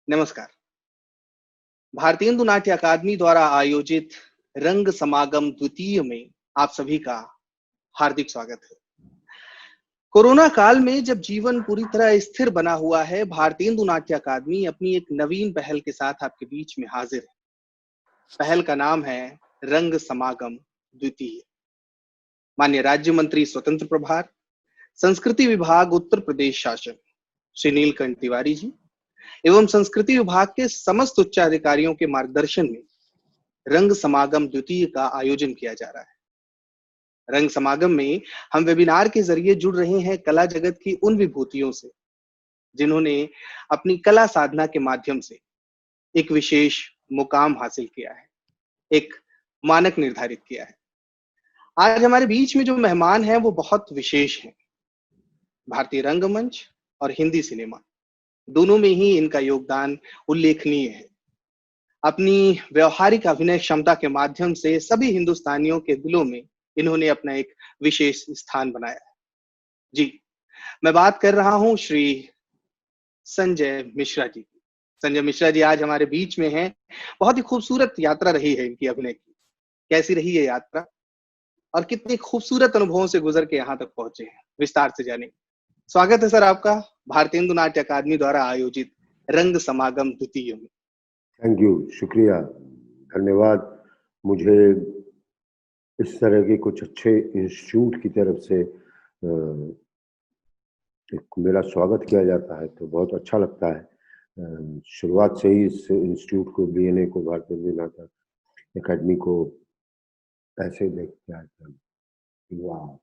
नमस्कार। भारतीय हिंदू नाट्य अकादमी द्वारा आयोजित रंग समागम द्वितीय में आप सभी का हार्दिक स्वागत है। कोरोना काल में जब जीवन पूरी तरह स्थिर बना हुआ है, भारतीय हिंदू नाट्य अकादमी अपनी एक नवीन पहल के साथ आपके बीच में हाजिर है। पहल का नाम है रंग समागम द्वितीय। माननीय राज्य मंत्री स्वतंत्र प्रभार, संस्कृति विभाग उत्तर प्रदेश शासन श्री नीलकंठ तिवारी जी एवं संस्कृति विभाग के समस्त उच्चाधिकारियों के मार्गदर्शन में रंग समागम द्वितीय का आयोजन किया जा रहा है। रंग समागम में हम वेबिनार के जरिए जुड़ रहे हैं कला जगत की उन विभूतियों से जिन्होंने अपनी कला साधना के माध्यम से एक विशेष मुकाम हासिल किया है, एक मानक निर्धारित किया है। आज हमारे बीच में जो मेहमान हैं वो बहुत विशेष हैं। भारतीय रंगमंच और हिंदी सिनेमा दोनों में ही इनका योगदान उल्लेखनीय है। अपनी व्यवहारिक अभिनय क्षमता के माध्यम से सभी हिंदुस्तानियों के दिलों में इन्होंने अपना एक विशेष स्थान बनाया है। जी, मैं बात कर रहा हूं श्री संजय मिश्रा जी की। संजय मिश्रा जी आज हमारे बीच में हैं। बहुत ही खूबसूरत यात्रा रही है इनकी अभिनय की। कैसी रही है यात्रा और कितने खूबसूरत अनुभवों से गुजर के यहाँ तक पहुंचे हैं, विस्तार से जानेंगे। स्वागत है सर आपका भारतीय हिंदू नाट्य अकादमी द्वारा आयोजित रंग समागम द्वितीय में। थैंक यू, शुक्रिया, धन्यवाद। मुझे इस तरह के कुछ अच्छे इंस्टीट्यूट की तरफ से मेरा स्वागत किया जाता है तो बहुत अच्छा लगता है। शुरुआत से ही इस इंस्टीट्यूट को, बीएनए को, भारतीय हिंदू नाट्य अकादमी को ऐसे देखते आए कि वाह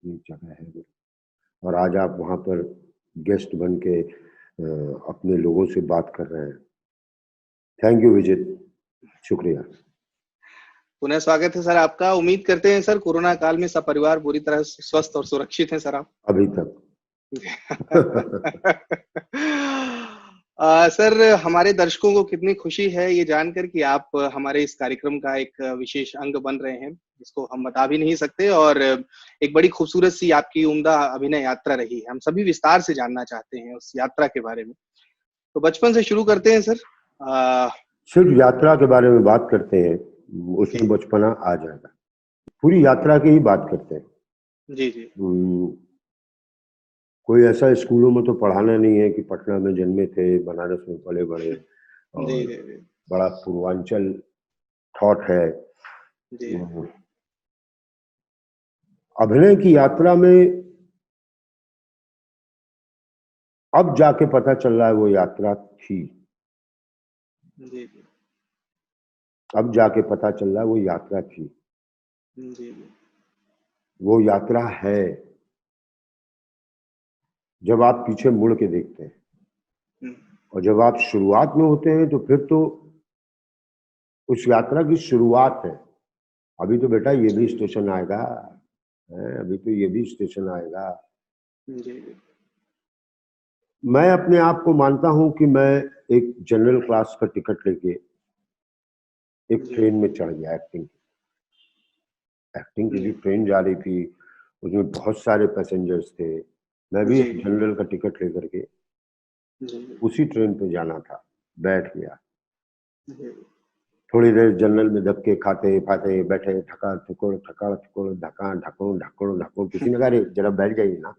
ये जगह है। और आज आप वहाँ पर गेस्ट बन के अपने लोगों से बात कर रहे हैं। थैंक यू विजित, शुक्रिया। पुनः स्वागत है सर आपका। उम्मीद करते हैं सर कोरोना काल में सब परिवार पूरी तरह से स्वस्थ और सुरक्षित हैं सर आप? अभी तक सर हमारे दर्शकों को कितनी खुशी है ये जानकर कि आप हमारे इस कार्यक्रम का एक विशेष अंग बन रहे हैं, जिसको हम बता भी नहीं सकते। और एक बड़ी खूबसूरत सी आपकी उम्दा अभिनय यात्रा रही है। हम सभी विस्तार से जानना चाहते हैं उस यात्रा के बारे में। तो बचपन से शुरू करते हैं सर। सिर्फ यात्रा के बारे में बात करते हैं, उसमें बचपना आ जाएगा। पूरी यात्रा की ही बात करते हैं। जी जी। कोई ऐसा स्कूलों में तो पढ़ाना नहीं है कि पटना में जन्मे थे, बनारस में पले बड़े और जी जी। बड़ा पूर्वांचल थॉट है। जी। अभिनय की यात्रा में अब जाके पता चल रहा है वो यात्रा थी। जी। अब जाके पता चल रहा है वो यात्रा थी। जी। वो यात्रा है जब आप पीछे मुड़ के देखते हैं। और जब आप शुरुआत में होते हैं तो फिर तो उस यात्रा की शुरुआत है। अभी तो बेटा ये भी स्टेशन आएगा, अभी तो ये भी स्टेशन आएगा। जी। मैं अपने आप को मानता हूं कि मैं एक जनरल क्लास का टिकट लेके एक ट्रेन में चढ़ गया। एक्टिंग की जो ट्रेन जा रही थी उसमें बहुत सारे पैसेंजर्स थे। मैं भी एक जनरल का टिकट लेकर के उसी ट्रेन पे जाना था, बैठ गया। थोड़ी देर जनरल में धक्के खाते खाते बैठे, ठका ठुकुर ठका ठुकुर ढका ढकुर ढकुर ढकुर। किसी ने कहा जरा बैठ जाइए ना,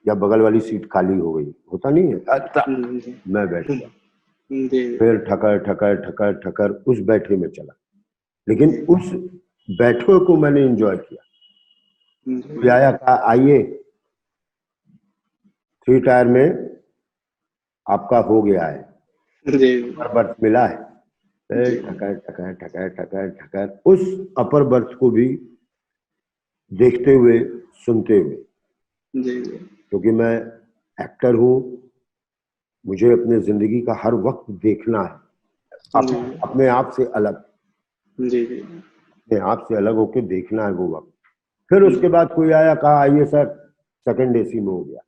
या बगल वाली सीट खाली हो गई, होता नहीं है। मैं बैठ गया। फिर ठकर ठकर ठकर ठकर उस बैठे में चला, लेकिन उस बैठे को मैंने एंजॉय किया। आया कहा आइए 3 टायर में आपका हो गया है, अपर बर्थ मिला है। ठकर ठकर ठकर ठकर ठकर उस अपर बर्थ को भी देखते हुए सुनते हुए, क्योंकि मैं एक्टर हूँ, मुझे अपने जिंदगी का हर वक्त देखना है अपने आप से अलग, अपने आप से अलग होके देखना है वो वक्त। फिर उसके बाद कोई आया कहा आइए सर सेकंड एसी में हो गया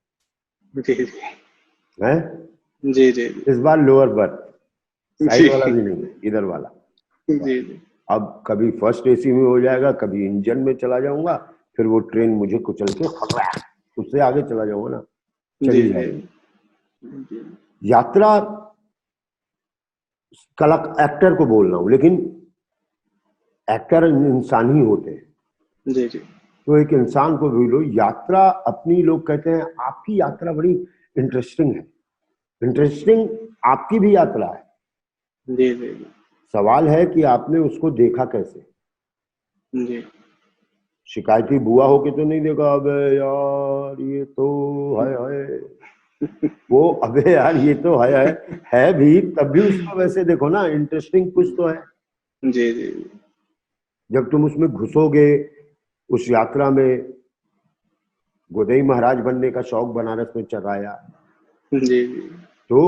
है। जी जी। इस बार लोअर बर्थ, साइड वाला भी नहीं, इधर वाला। जी। अब कभी फर्स्ट एसी में हो जाएगा, कभी इंजन में चला जाऊंगा, फिर वो ट्रेन मुझे कुचल के उससे आगे चला जाऊंगा ना, चली जाएगी। जी यात्रा कला एक्टर को बोल रहा हूं, लेकिन एक्टर इंसान ही होते हैं। जी जी तो एक इंसान को भी लो, यात्रा अपनी, लोग कहते हैं आपकी यात्रा बड़ी इंटरेस्टिंग है। इंटरेस्टिंग आपकी भी यात्रा है। जी जी सवाल है कि आपने उसको देखा कैसे। जी शिकायती बुआ होके तो नहीं देखा, अबे यार ये तो हाय हाय, वो अबे यार ये तो है भी, तब भी उसको वैसे देखो ना, इंटरेस्टिंग कुछ तो है। जी जी जब तुम उसमें घुसोगे, उस यात्रा में गोदई महाराज बनने का शौक बनारस में चलाया, जी जी तो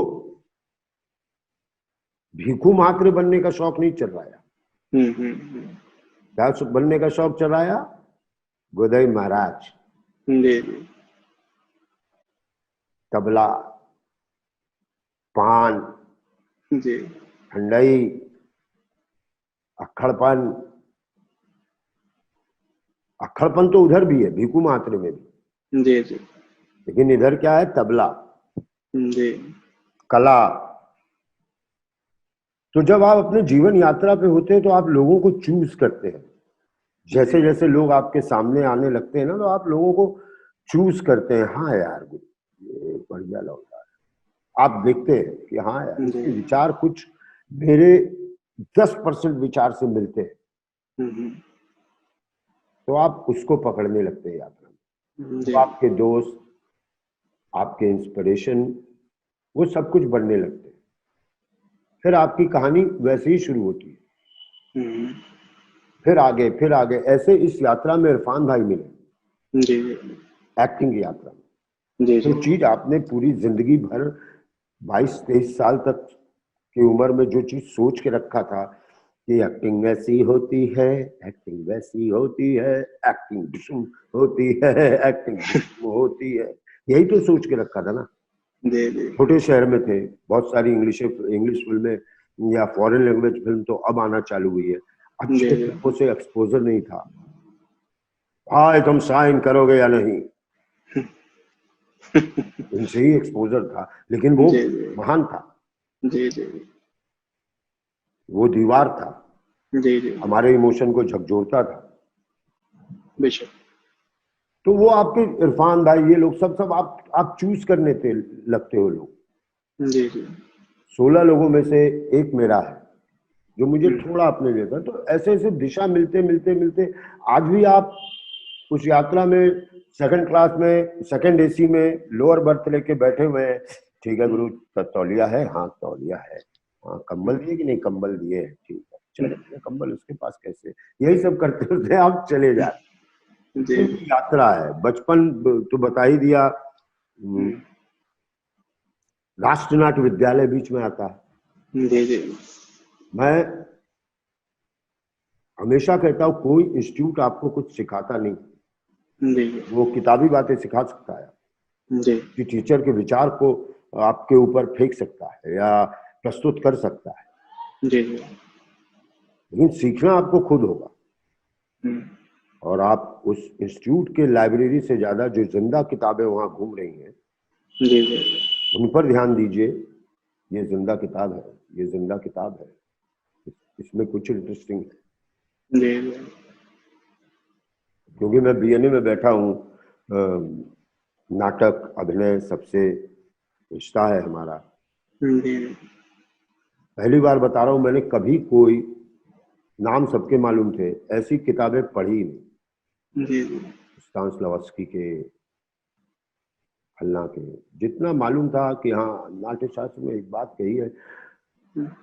भीखू मात्र बनने का शौक नहीं चलाया। हम्म। क्या बनने का शौक चलाया? गोदई महाराज, जी जी तबला, पान, जी ठंडई, अक्खड़पन। अक्खड़पन तो उधर भी है, भीखू मात्र में भी, जी जी लेकिन इधर क्या है? तबला, जी कला। तो जब आप अपने जीवन यात्रा पे होते हैं तो आप लोगों को चूज करते हैं। जैसे जी जैसे लोग आपके सामने आने लगते हैं ना, तो आप लोगों को चूज करते हैं। हाँ यार, ये बढ़िया लौटा है। आप देखते हैं कि हाँ यार, जी इसके विचार कुछ मेरे 10% विचार से मिलते हैं, हम्म तो आप उसको पकड़ने लगते हैं यात्रा में। जी तो आपके दोस्त, आपके इंस्पिरेशन, वो सब कुछ बनने लगते हैं। फिर आपकी कहानी वैसे ही शुरू होती है। हम्म फिर आगे ऐसे इस यात्रा में इरफान भाई मिले, जी एक्टिंग की यात्रा में। जी जी जो चीज आपने पूरी जिंदगी भर 22-23 साल तक की उम्र में जो चीज सोच के रखा था कि एक्टिंग वैसी होती है, एक्टिंग वैसी होती है, एक्टिंग डिशुम होती है, एक्टिंग डिशुम होती है, यही तो सोच के रखा था ना। जी जी छोटे शहर में थे, बहुत सारी इंग्लिश फिल्में या फॉरेन लैंग्वेज फिल्म तो अब आना चालू हुई है। जी अच्छे फिल्मों से एक्सपोजर नहीं था। हाँ तुम साइन करोगे या नहीं, इनसे ही एक्सपोजर था, लेकिन वो जी महान था। जी जी वो दीवार था, जी जी हमारे इमोशन को झकझोरता था। बेशक तो वो आपके इरफान भाई, ये लोग सब आप चूज करने थे लगते हो लोग। जी जी 16 लोगों में से एक मेरा है जो मुझे हम्म थोड़ा अपने लेता। तो ऐसे ऐसे दिशा मिलते मिलते मिलते आज भी आप उस यात्रा में सेकंड क्लास में, सेकंड एसी में लोअर बर्थ लेके बैठे हुए हैं। ठीक है गुरु, तौलिया है? हाँ तौलिया है। हाँ कंबल दिए कि नहीं? कंबल दिए हैं, ठीक है चले गए। कंबल उसके पास कैसे? यही सब करते करते आप चले जाते। जी ये यात्रा है। बचपन तो बता ही दिया। हम्म राष्ट्रनाट्य विद्यालय बीच में आता है। जी जी मैं हमेशा कहता हूँ कोई इंस्टीट्यूट आपको कुछ सिखाता नहीं, जी वो किताबी बातें सिखा सकता है जी कि टीचर के विचार को आपके ऊपर फेंक सकता है या प्रस्तुत कर सकता है, जी जी लेकिन सीखना आपको खुद होगा। हम्म और आप उस इंस्टीट्यूट के लाइब्रेरी से ज्यादा जो जिंदा किताबें वहां घूम रही हैं जी जी उन पर ध्यान दीजिए। ये जिंदा किताब है, ये जिंदा किताब है, इसमें कुछ इंटरेस्टिंग है। जी क्योंकि मैं बीएनए में बैठा हूँ, नाटक अभिनय सबसे रिश्ता है हमारा। जी पहली बार बता रहा हूँ, मैंने कभी कोई, नाम सबके मालूम थे, ऐसी किताबें पढ़ी नहीं। जी जी स्टानिस्लावस्की के, फलना के, जितना मालूम था कि हाँ नाट्य शास्त्र में एक बात कही है,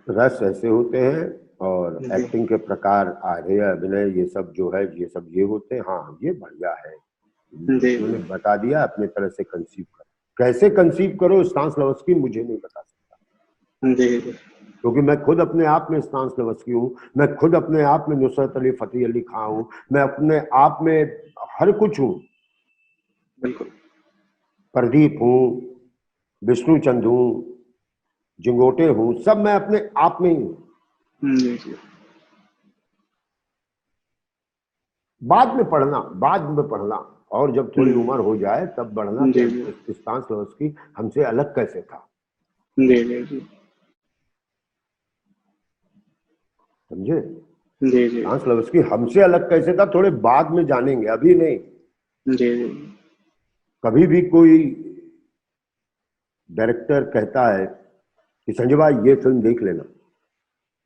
रस ऐसे होते हैं और जी एक्टिंग के प्रकार, आर्य अभिनय, ये सब जो है, ये सब ये होते हैं। हाँ ये बढ़िया है, जी उन्होंने बता दिया। अपने तरह से कंसीव करो, कैसे कंसीव करो स्टानिस्लावस्की मुझे नहीं बता सकता, जी जी क्योंकि मैं खुद अपने आप में स्टानिस्लावस्की हूँ, मैं खुद अपने आप में नुसरत अली फतेह अली खां हूँ, मैं अपने आप में हर कुछ हूँ। बिल्कुल प्रदीप हूँ, विष्णुचंद हूँ, जिंगोटे हूँ, सब मैं अपने आप में ही हूँ। जी जी बाद में पढ़ना, बाद में पढ़ना, और जब थोड़ी उम्र हो जाए तब बढ़ना जी कि स्टानिस्लॉवस्की हमसे अलग कैसे था, जी जी जी समझे? जी जी स्टानिस्लॉवस्की हमसे अलग कैसे था थोड़े बाद में जानेंगे, अभी नहीं। जी जी कभी भी कोई डायरेक्टर कहता है कि संजय भाई ये फिल्म देख लेना,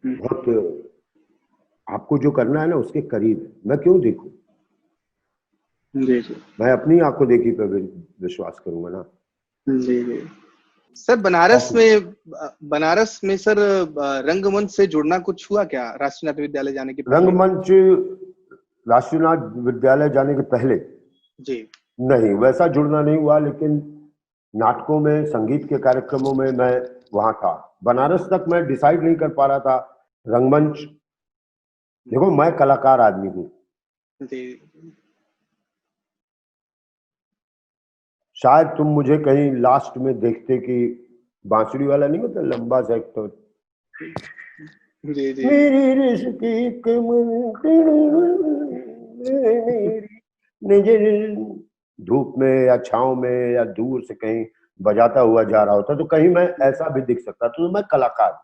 बहुत आपको जो करना है ना उसके करीब है, मैं क्यों देखूं? जी जी मैं अपनी आंखों देखी पे विश्वास करूंगा ना। जी जी सर, बनारस में सर रंगमंच से जुड़ना कुछ हुआ क्या, राष्ट्रीय विद्यालय जाने के पहले? रंगमंच राष्ट्रीय विद्यालय जाने के पहले जी नहीं, वैसा जुड़ना नहीं हुआ, लेकिन नाटकों में, संगीत के कार्यक्रमों में मैं वहां था। बनारस तक मैं डिसाइड नहीं कर पा रहा था। रंगमंच, देखो मैं कलाकार आदमी हूँ, जी शायद तुम मुझे कहीं लास्ट में देखते कि बांसुरी वाला नहीं होता लंबा सा एक तो, जी जी मेरी रिश्क की नजर, धूप में या छांव में या दूर से कहीं बजाता हुआ जा रहा होता तो कहीं मैं ऐसा भी दिख सकता। तो मैं कलाकार,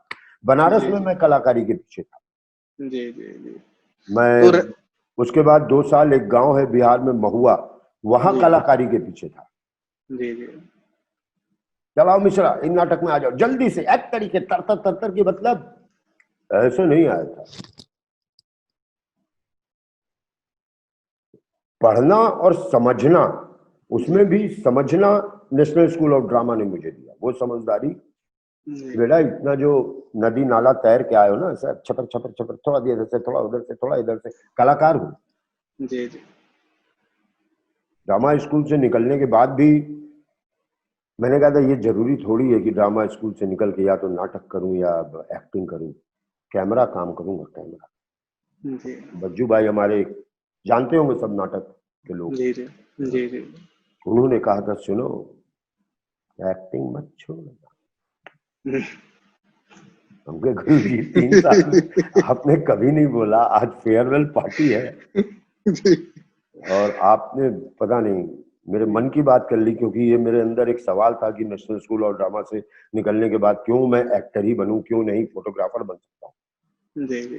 बनारस जी में जी मैं कलाकारी के पीछे था। जी जी जी तो मैं उसके बाद 2 साल एक गांव है बिहार में महुआ, वहां जी कलाकारी के पीछे था। जी जी चलाओ मिश्रा इन नाटक में आ जाओ जल्दी से, एक तरीके तरतर तरतर की, मतलब ऐसे नहीं आया था। पढ़ना और समझना, उसमें भी समझना नेशनल स्कूल ऑफ ड्रामा ने मुझे दिया, वो समझदारी। जी बेटा इतना जो नदी नाला तैर के आए हो ना सर, छपर छपर छपर, थोड़ा इधर से थोड़ा उधर से थोड़ा इधर से, कलाकार हूँ। जी जी ड्रामा स्कूल से निकलने के बाद भी मैंने कहा था ये जरूरी थोड़ी है कि ड्रामा स्कूल से निकल के या तो नाटक करूं या एक्टिंग करूं, कैमरा काम करूंगा कैमरा। जी बज्जू भाई हमारे जानते होंगे सब नाटक के लोग, जी जी जी जी उन्होंने कहा था सुनो एक्टिंग मत छोड़ना। हमके गुरु जी 3 साल में आपने कभी नहीं बोला आज फेयरवेल पार्टी है और आपने पता नहीं मेरे मन की बात कर ली, क्योंकि ये मेरे अंदर एक सवाल था कि नेशनल स्कूल ऑफ ड्रामा से निकलने के बाद क्यों मैं एक्टर ही बनूं, क्यों नहीं फोटोग्राफर बन सकता हूं। जी जी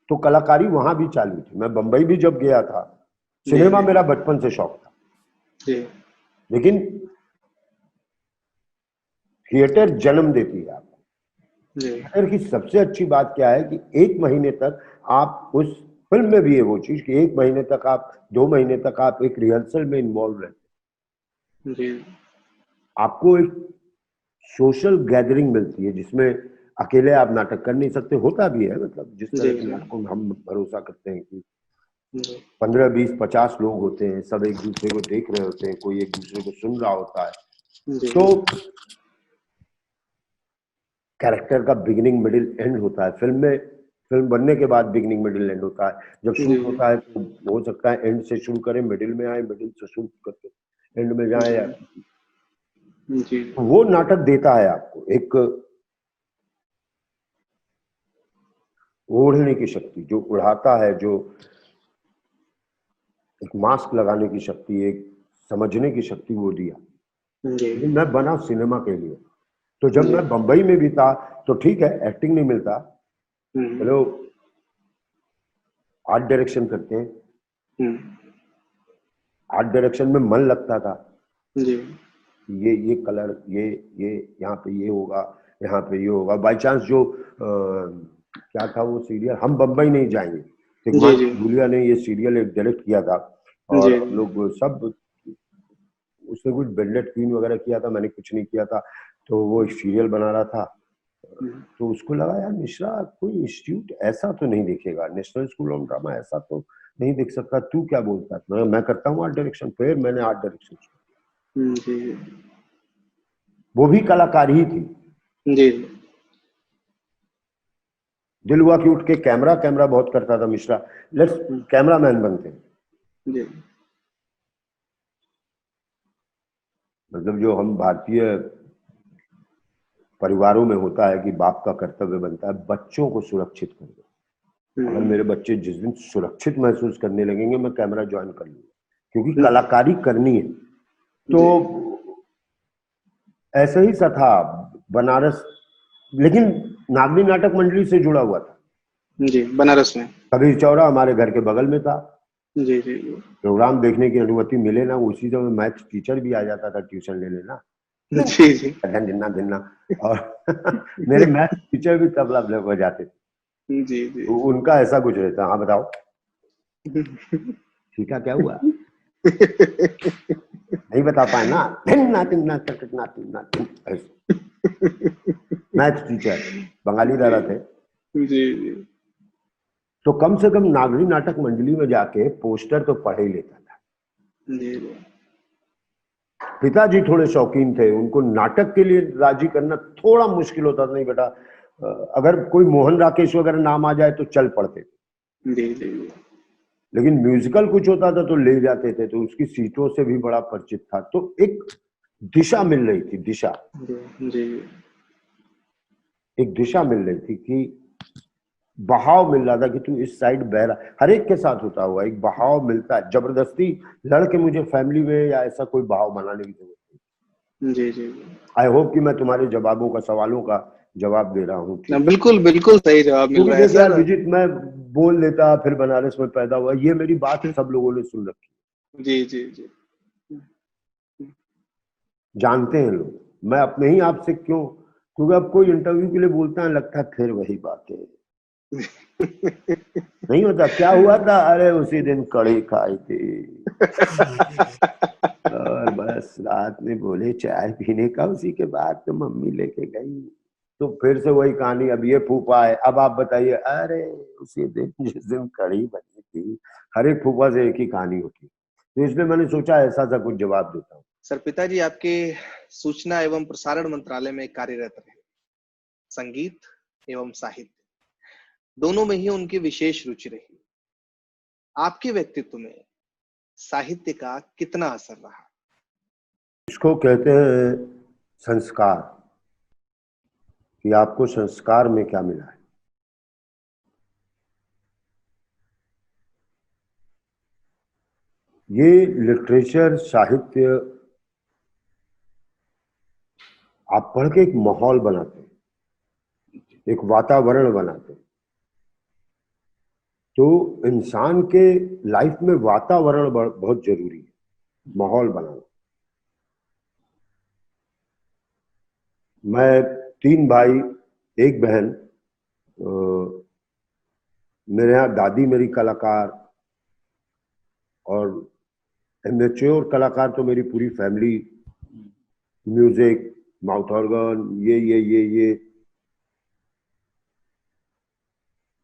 तो कलाकारी वहां भी चालू थी। मैं बंबई भी जब गया था, जी सिनेमा मेरा बचपन से शौक था, जी लेकिन थिएटर जन्म देती है आपको। जी थिएटर की सबसे अच्छी बात क्या है कि 1 महीने तक आप उस फिल्म में भी है वो चीज कि 1 महीने तक आप, 2 महीने तक आप एक रिहर्सल में इन्वॉल्व रहते, जी आपको एक सोशल गैदरिंग मिलती है जिसमें अकेले आप नाटक कर नहीं सकते, होता भी है, मतलब जिस तरह जी के नाटकों में हम भरोसा करते हैं कि जी 15, 20, 50 लोग होते हैं, सब एक दूसरे को देख रहे होते हैं, कोई एक दूसरे को सुन रहा होता है, जी तो कैरेक्टर का बिगिनिंग मिडिल एंड होता है। फिल्म में, फिल्म बनने के बाद बिगिनिंग मिडिल एंड होता है। जब जी शूट होता है तो हो सकता है एंड से शुरू करें, मिडिल में आए, मिडिल से शूट करके एंड में जाए, या जी वो नाटक देता है आपको एक ओढ़ने की शक्ति, जो उड़ाता है, जो एक मास्क लगाने की शक्ति, एक समझने की शक्ति वो दिया। जी लेकिन मैं बना सिनेमा के लिए, तो जब जी मैं बंबई में भी था तो ठीक है एक्टिंग नहीं मिलता, चलो आर्ट डायरेक्शन करते हैं, आर्ट डायरेक्शन में मन लगता था। जी ये कलर, ये यहाँ पे ये होगा, यहाँ पे ये होगा। बाई चांस जो क्या था वो सीरियल हम बम्बई नहीं जाएंगे, जी तिग्मान जी भूलिया ने ये सीरियल एक डायरेक्ट किया था, और जी हम लोग सब, उसने कुछ बेल्लेट क्वीन वगैरह किया था, मैंने कुछ नहीं किया था, तो वो एक सीरियल बना रहा था। तो उसको लगा यार मिश्रा कोई इंस्टीट्यूट ऐसा तो नहीं देखेगा, नेशनल स्कूल ऑफ ड्रामा ऐसा तो नहीं देख सकता, तू क्या बोलता है? मैं करता हूँ आर्ट डायरेक्शन। फिर मैंने आर्ट डायरेक्शन, जी वो भी कलाकार ही थी। जी दिल हुआ कि उठ के कैमरा, कैमरा बहुत करता था मिश्रा, लेट्स कैमरामैन बनते हैं। जी मतलब जो हम भारतीय परिवारों में होता है कि बाप का कर्तव्य बनता है बच्चों को सुरक्षित कर दो। अगर मेरे बच्चे जिस दिन सुरक्षित महसूस करने लगेंगे मैं कैमरा ज्वाइन कर लूंगा, क्योंकि कलाकारी करनी है। तो ऐसे ही सा था बनारस, लेकिन नागरी नाटक मंडली से जुड़ा हुआ था जी, बनारस में। कबीर चौरा हमारे घर के बगल में था। जी जी जी प्रोग्राम देखने की अनुमति मिले ना, उसी समय मैथ टीचर भी आ जाता था ट्यूशन लेने ना, जी जी ढिन्ना ढिन्ना। और मेरे मैथ टीचर भी तबला बजाते थे। जी जी तो उनका ऐसा कुछ रहता, हाँ बताओ ठीक है क्या हुआ, नहीं बता पाए ना, ढिन्ना ढिन्ना ढिन्ना ढिन्ना। मैथ टीचर बंगाली दादा थे। जी जी तो कम से कम नागरी नाटक मंडली में जाके पोस्टर तो पढ़ ही लेता था। जी जी पिताजी थोड़े शौकीन थे, उनको नाटक के लिए राजी करना थोड़ा मुश्किल होता था। नहीं बेटा, अगर कोई मोहन राकेश वगैरह नाम आ जाए तो चल पड़ते थे, जी जी लेकिन म्यूजिकल कुछ होता था तो ले जाते थे। तो उसकी सीटों से भी बड़ा परिचित था। तो एक दिशा मिल रही थी, दिशा, जी एक दिशा मिल रही थी कि बहाव मिल रहा था कि तू इस साइड बह रहा। हर एक के साथ होता हुआ एक बहाव मिलता है। जबरदस्ती लड़के मुझे फैमिली में या ऐसा कोई बहाव बनाने की जरूरत नहीं। जी जी आई होप कि मैं तुम्हारे जवाबों का, सवालों का जवाब दे रहा हूँ, ठीक। बिल्कुल बिल्कुल सही जवाब मिल क्योंकि रहा है देख यार सर। विजित, मैं बोल देता फिर बनारस में पैदा हुआ, ये मेरी बात सब लोगों ने सुन रखी, जी जी जी जानते हैं लोग। मैं अपने ही आप से क्यों, क्योंकि अब कोई इंटरव्यू के लिए बोलता है, लगता है फिर वही बात है, नहीं होता। क्या हुआ था, अरे उसी दिन कड़ी खाई थी और बस रात में बोले चाय पीने का, उसी के बाद तो मम्मी लेके गई। तो फिर से वही कहानी, अब ये फूफा है, अब आप बताइए, अरे उसी दिन जिस दिन कड़ी बनी थी। हर एक फूफा से एक ही कहानी होती। तो इसलिए मैंने सोचा ऐसा सा कुछ जवाब देता हूँ। सर, पिताजी आपके सूचना एवं प्रसारण मंत्रालय में कार्यरत रहे। संगीत एवं साहित्य दोनों में ही उनकी विशेष रुचि रही। आपके व्यक्तित्व में साहित्य का कितना असर रहा? इसको कहते हैं संस्कार, कि आपको संस्कार में क्या मिला है। ये लिटरेचर, साहित्य आप पढ़ के एक माहौल बनाते हैं, एक वातावरण बनाते हैं। तो इंसान के लाइफ में वातावरण बहुत जरूरी है, माहौल बनाना। मैं 3 भाई, 1 बहन। मेरे यहाँ दादी मेरी कलाकार, और एमेच्योर कलाकार तो मेरी पूरी फैमिली, म्यूजिक, माउथ ऑर्गन, ये।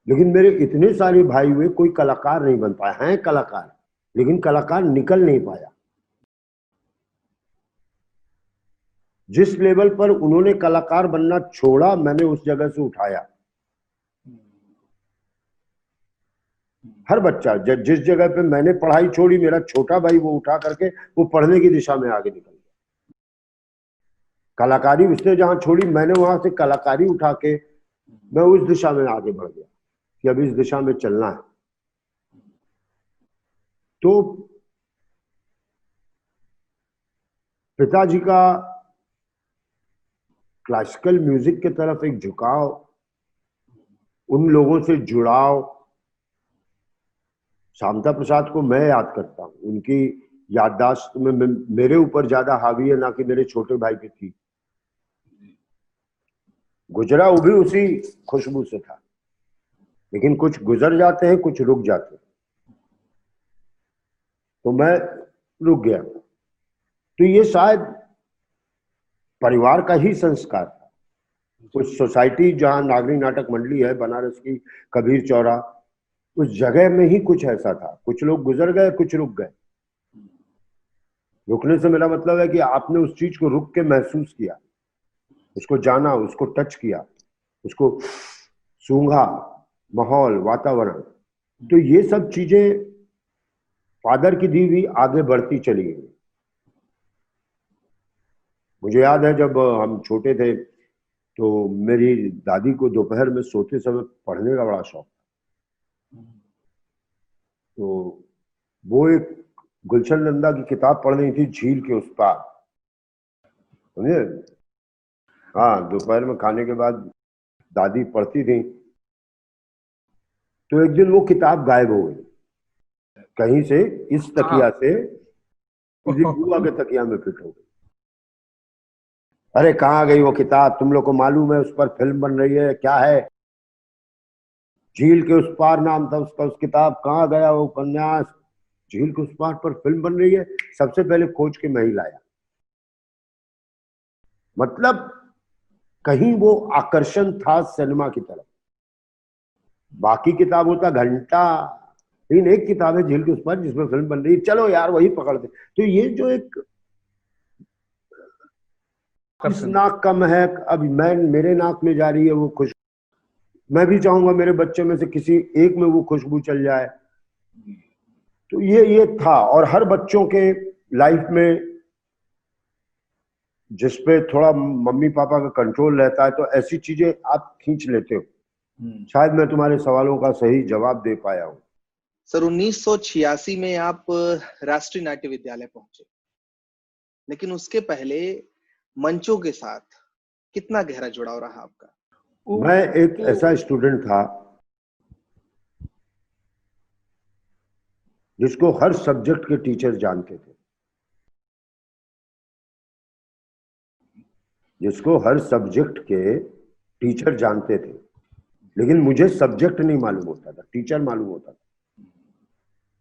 लेकिन मेरे इतने सारे भाई हुए, कोई कलाकार नहीं बन पाया। हैं कलाकार, लेकिन कलाकार निकल नहीं पाया। जिस लेवल पर उन्होंने कलाकार बनना छोड़ा, मैंने उस जगह से उठाया। हर बच्चा जिस जगह पे मैंने पढ़ाई छोड़ी, मेरा छोटा भाई वो उठा करके वो पढ़ने की दिशा में आगे निकल गया। कलाकारी उसने जहां छोड़ी, मैंने वहां से कलाकारी उठा के मैं उस दिशा में आगे बढ़ गया कि अब इस दिशा में चलना है। तो पिताजी का क्लासिकल म्यूजिक की तरफ एक झुकाव, उन लोगों से जुड़ाव। शांता प्रसाद को मैं याद करता हूँ, उनकी याददाश्त में मेरे ऊपर ज्यादा हावी है, ना कि मेरे छोटे भाई पे थी। गुजरा वो भी उसी खुशबू से था, लेकिन कुछ गुजर जाते हैं, कुछ रुक जाते हैं। तो मैं रुक गया। तो ये शायद परिवार का ही संस्कार था। उस सोसाइटी जहां नागरी नाटक मंडली है बनारस की, कबीर चौरा, उस जगह में ही कुछ ऐसा था। कुछ लोग गुजर गए, कुछ रुक गए। रुकने से मेरा मतलब है कि आपने उस चीज को रुक के महसूस किया, उसको जाना, उसको टच किया, उसको सूंघा, माहौल, वातावरण। तो ये सब चीजें फादर की दी हुई आगे बढ़ती चली गई। मुझे याद है जब हम छोटे थे तो मेरी दादी को दोपहर में सोते समय पढ़ने का बड़ा शौक था। तो वो एक गुलशन नंदा की किताब पढ़ रही थी, झील के उस पार, समझे? हाँ, दोपहर में खाने के बाद दादी पढ़ती थी, तो एक दिन वो किताब गायब हो गई कहीं से, इस तकिया से किसी बुआ के तकिया में फिट हो गई। अरे कहाँ गई वो किताब, तुम लोग को मालूम है उस पर फिल्म बन रही है, क्या है? झील के उस पार नाम था उसका, उस किताब, कहाँ गया वो उपन्यास? झील के उस पार पर फिल्म बन रही है, सबसे पहले खोज के मैं ही लाया। मतलब कहीं वो आकर्षण था सिनेमा की तरफ। बाकी किताब होता घंटा, लेकिन एक किताब है झील के उस पार जिसमें फिल्म बन रही है, चलो यार वही पकड़ दे। तो ये जो एक इस नाक कम है, अब मैं, मेरे नाक में जा रही है वो खुशबू, मैं भी चाहूंगा मेरे बच्चे में से किसी एक में वो खुशबू चल जाए। तो ये था। और हर बच्चों के लाइफ में जिसपे थोड़ा मम्मी पापा का कंट्रोल रहता है, तो ऐसी चीजें आप खींच लेते हो। शायद मैं तुम्हारे सवालों का सही जवाब दे पाया हूं। सर 1986 में आप राष्ट्रीय नाट्य विद्यालय पहुंचे, लेकिन उसके पहले मंचों के साथ कितना गहरा जुड़ाव रहा आपका? मैं एक ऐसा स्टूडेंट था जिसको हर सब्जेक्ट के टीचर जानते थे, जिसको हर सब्जेक्ट के टीचर जानते थे, लेकिन मुझे सब्जेक्ट नहीं मालूम होता था, टीचर मालूम होता था।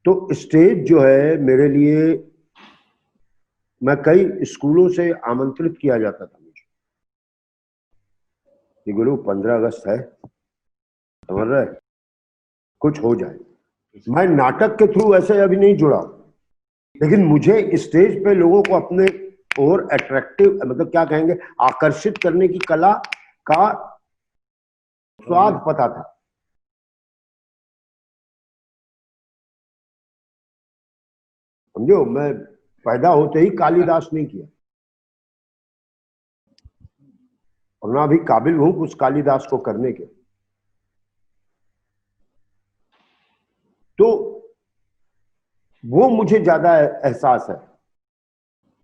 तो स्टेज जो है मेरे लिए, मैं कई स्कूलों से आमंत्रित किया जाता था मुझे कि गुरु 15 अगस्त है, समझ रहे, कुछ हो जाए। मैं नाटक के थ्रू ऐसे अभी नहीं जुड़ा, लेकिन मुझे स्टेज पे लोगों को अपने और अट्रैक्टिव, मतलब क्या कहेंगे, आकर्षित करने की कला का स्वाद पता था। समझो, मैं पैदा होते ही कालिदास नहीं किया, और ना भी काबिल हूं उस कालिदास को करने के। तो वो मुझे ज्यादा एहसास है।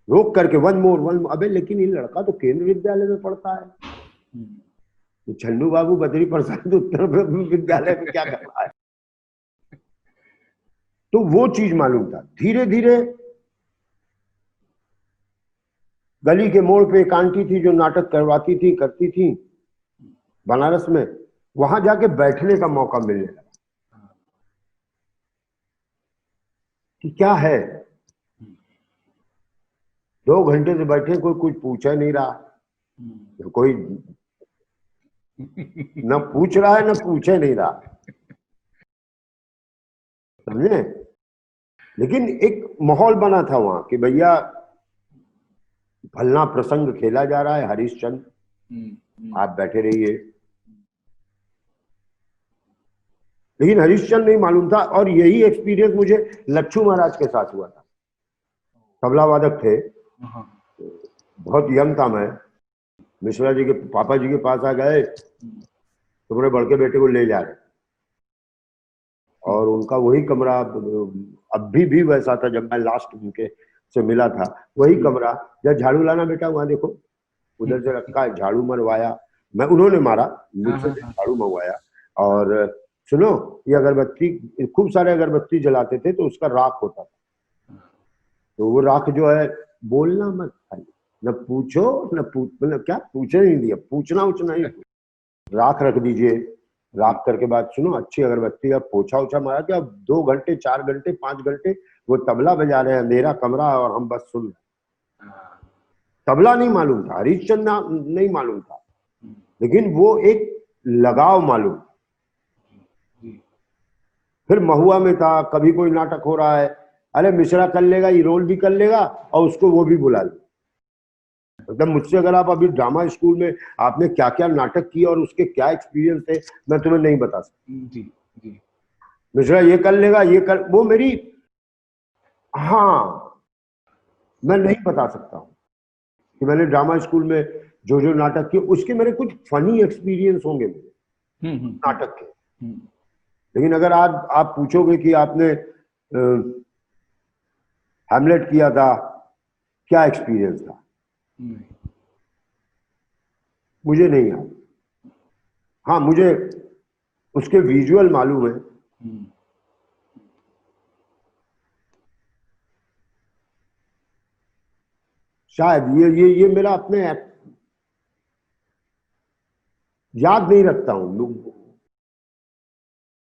रोक करके वन मोर, अबे लेकिन ये लड़का तो केंद्र विद्यालय में पढ़ता है, तो छन्नू बाबू बद्री प्रसाद उत्तर विद्यालय में क्या कर रहा है? तो वो चीज मालूम था। धीरे धीरे गली के मोड़ पे एक आंटी थी जो नाटक करवाती थी, करती थी बनारस में, वहां जाके बैठने का मौका मिलने लगा कि क्या है, 2 घंटे से बैठे, कोई कुछ पूछा नहीं रहा, कोई न पूछ रहा है न पूछे नहीं रहा, समझे? लेकिन एक माहौल बना था वहां कि भैया फलना प्रसंग खेला जा रहा है, हरिश्चंद्र, आप बैठे रहिए। लेकिन हरिश्चंद्र नहीं मालूम था। और यही एक्सपीरियंस मुझे लच्छू महाराज के साथ हुआ था। तबला वादक थे, बहुत यंग था मैं, मिश्रा जी के पापा जी के पास आ गए, तुम्हारे बड़के बेटे को ले जा रहे, और उनका वही कमरा अभी भी वैसा था जब मैं लास्ट उनके से मिला था, वही कमरा। जब झाड़ू लाना बेटा वहां देखो, उधर से रखा है, झाड़ू मरवाया, मैं, उन्होंने मारा, मुझसे झाड़ू मंगवाया। और सुनो, ये अगरबत्ती, खूब सारे अगरबत्ती जलाते थे, तो उसका राख होता था, तो वो राख जो है, बोलना मत खाली, न पूछो न पूछ, मतलब क्या पूछे नहीं दिया, पूछना उछना ही, राख रख दीजिए। राख करके बाद सुनो, अच्छी अगरबत्ती, अब पोछा उछा मारा कि अब 2 घंटे 4 घंटे 5 घंटे वो तबला बजा रहे हैं, अंधेरा कमरा और हम बस सुन रहे। तबला नहीं मालूम था, हरिश्चंद्र नहीं मालूम था, लेकिन वो एक लगाव मालूम। फिर महुआ में था, कभी कोई नाटक हो रहा है, अरे मिश्रा कर लेगा, ये रोल भी कर लेगा और उसको वो भी बुला ले। मतलब मुझसे अगर आप अभी ड्रामा स्कूल में आपने क्या क्या नाटक किया और उसके क्या एक्सपीरियंस थे, मैं तुम्हें नहीं बता सकता। जी जी, मिश्रा ये कर लेगा, ये कर, वो मेरी, हाँ, मैं नहीं बता सकता हूँ कि मैंने ड्रामा स्कूल में जो जो नाटक किए उसके मेरे कुछ फनी एक्सपीरियंस होंगे मेरे नाटक के। लेकिन अगर आप पूछोगे कि आपने हैमलेट किया था, क्या एक्सपीरियंस था मुझे नहीं याद। हाँ, मुझे उसके विजुअल मालूम है। शायद ये मेरा अपने याद नहीं रखता हूं,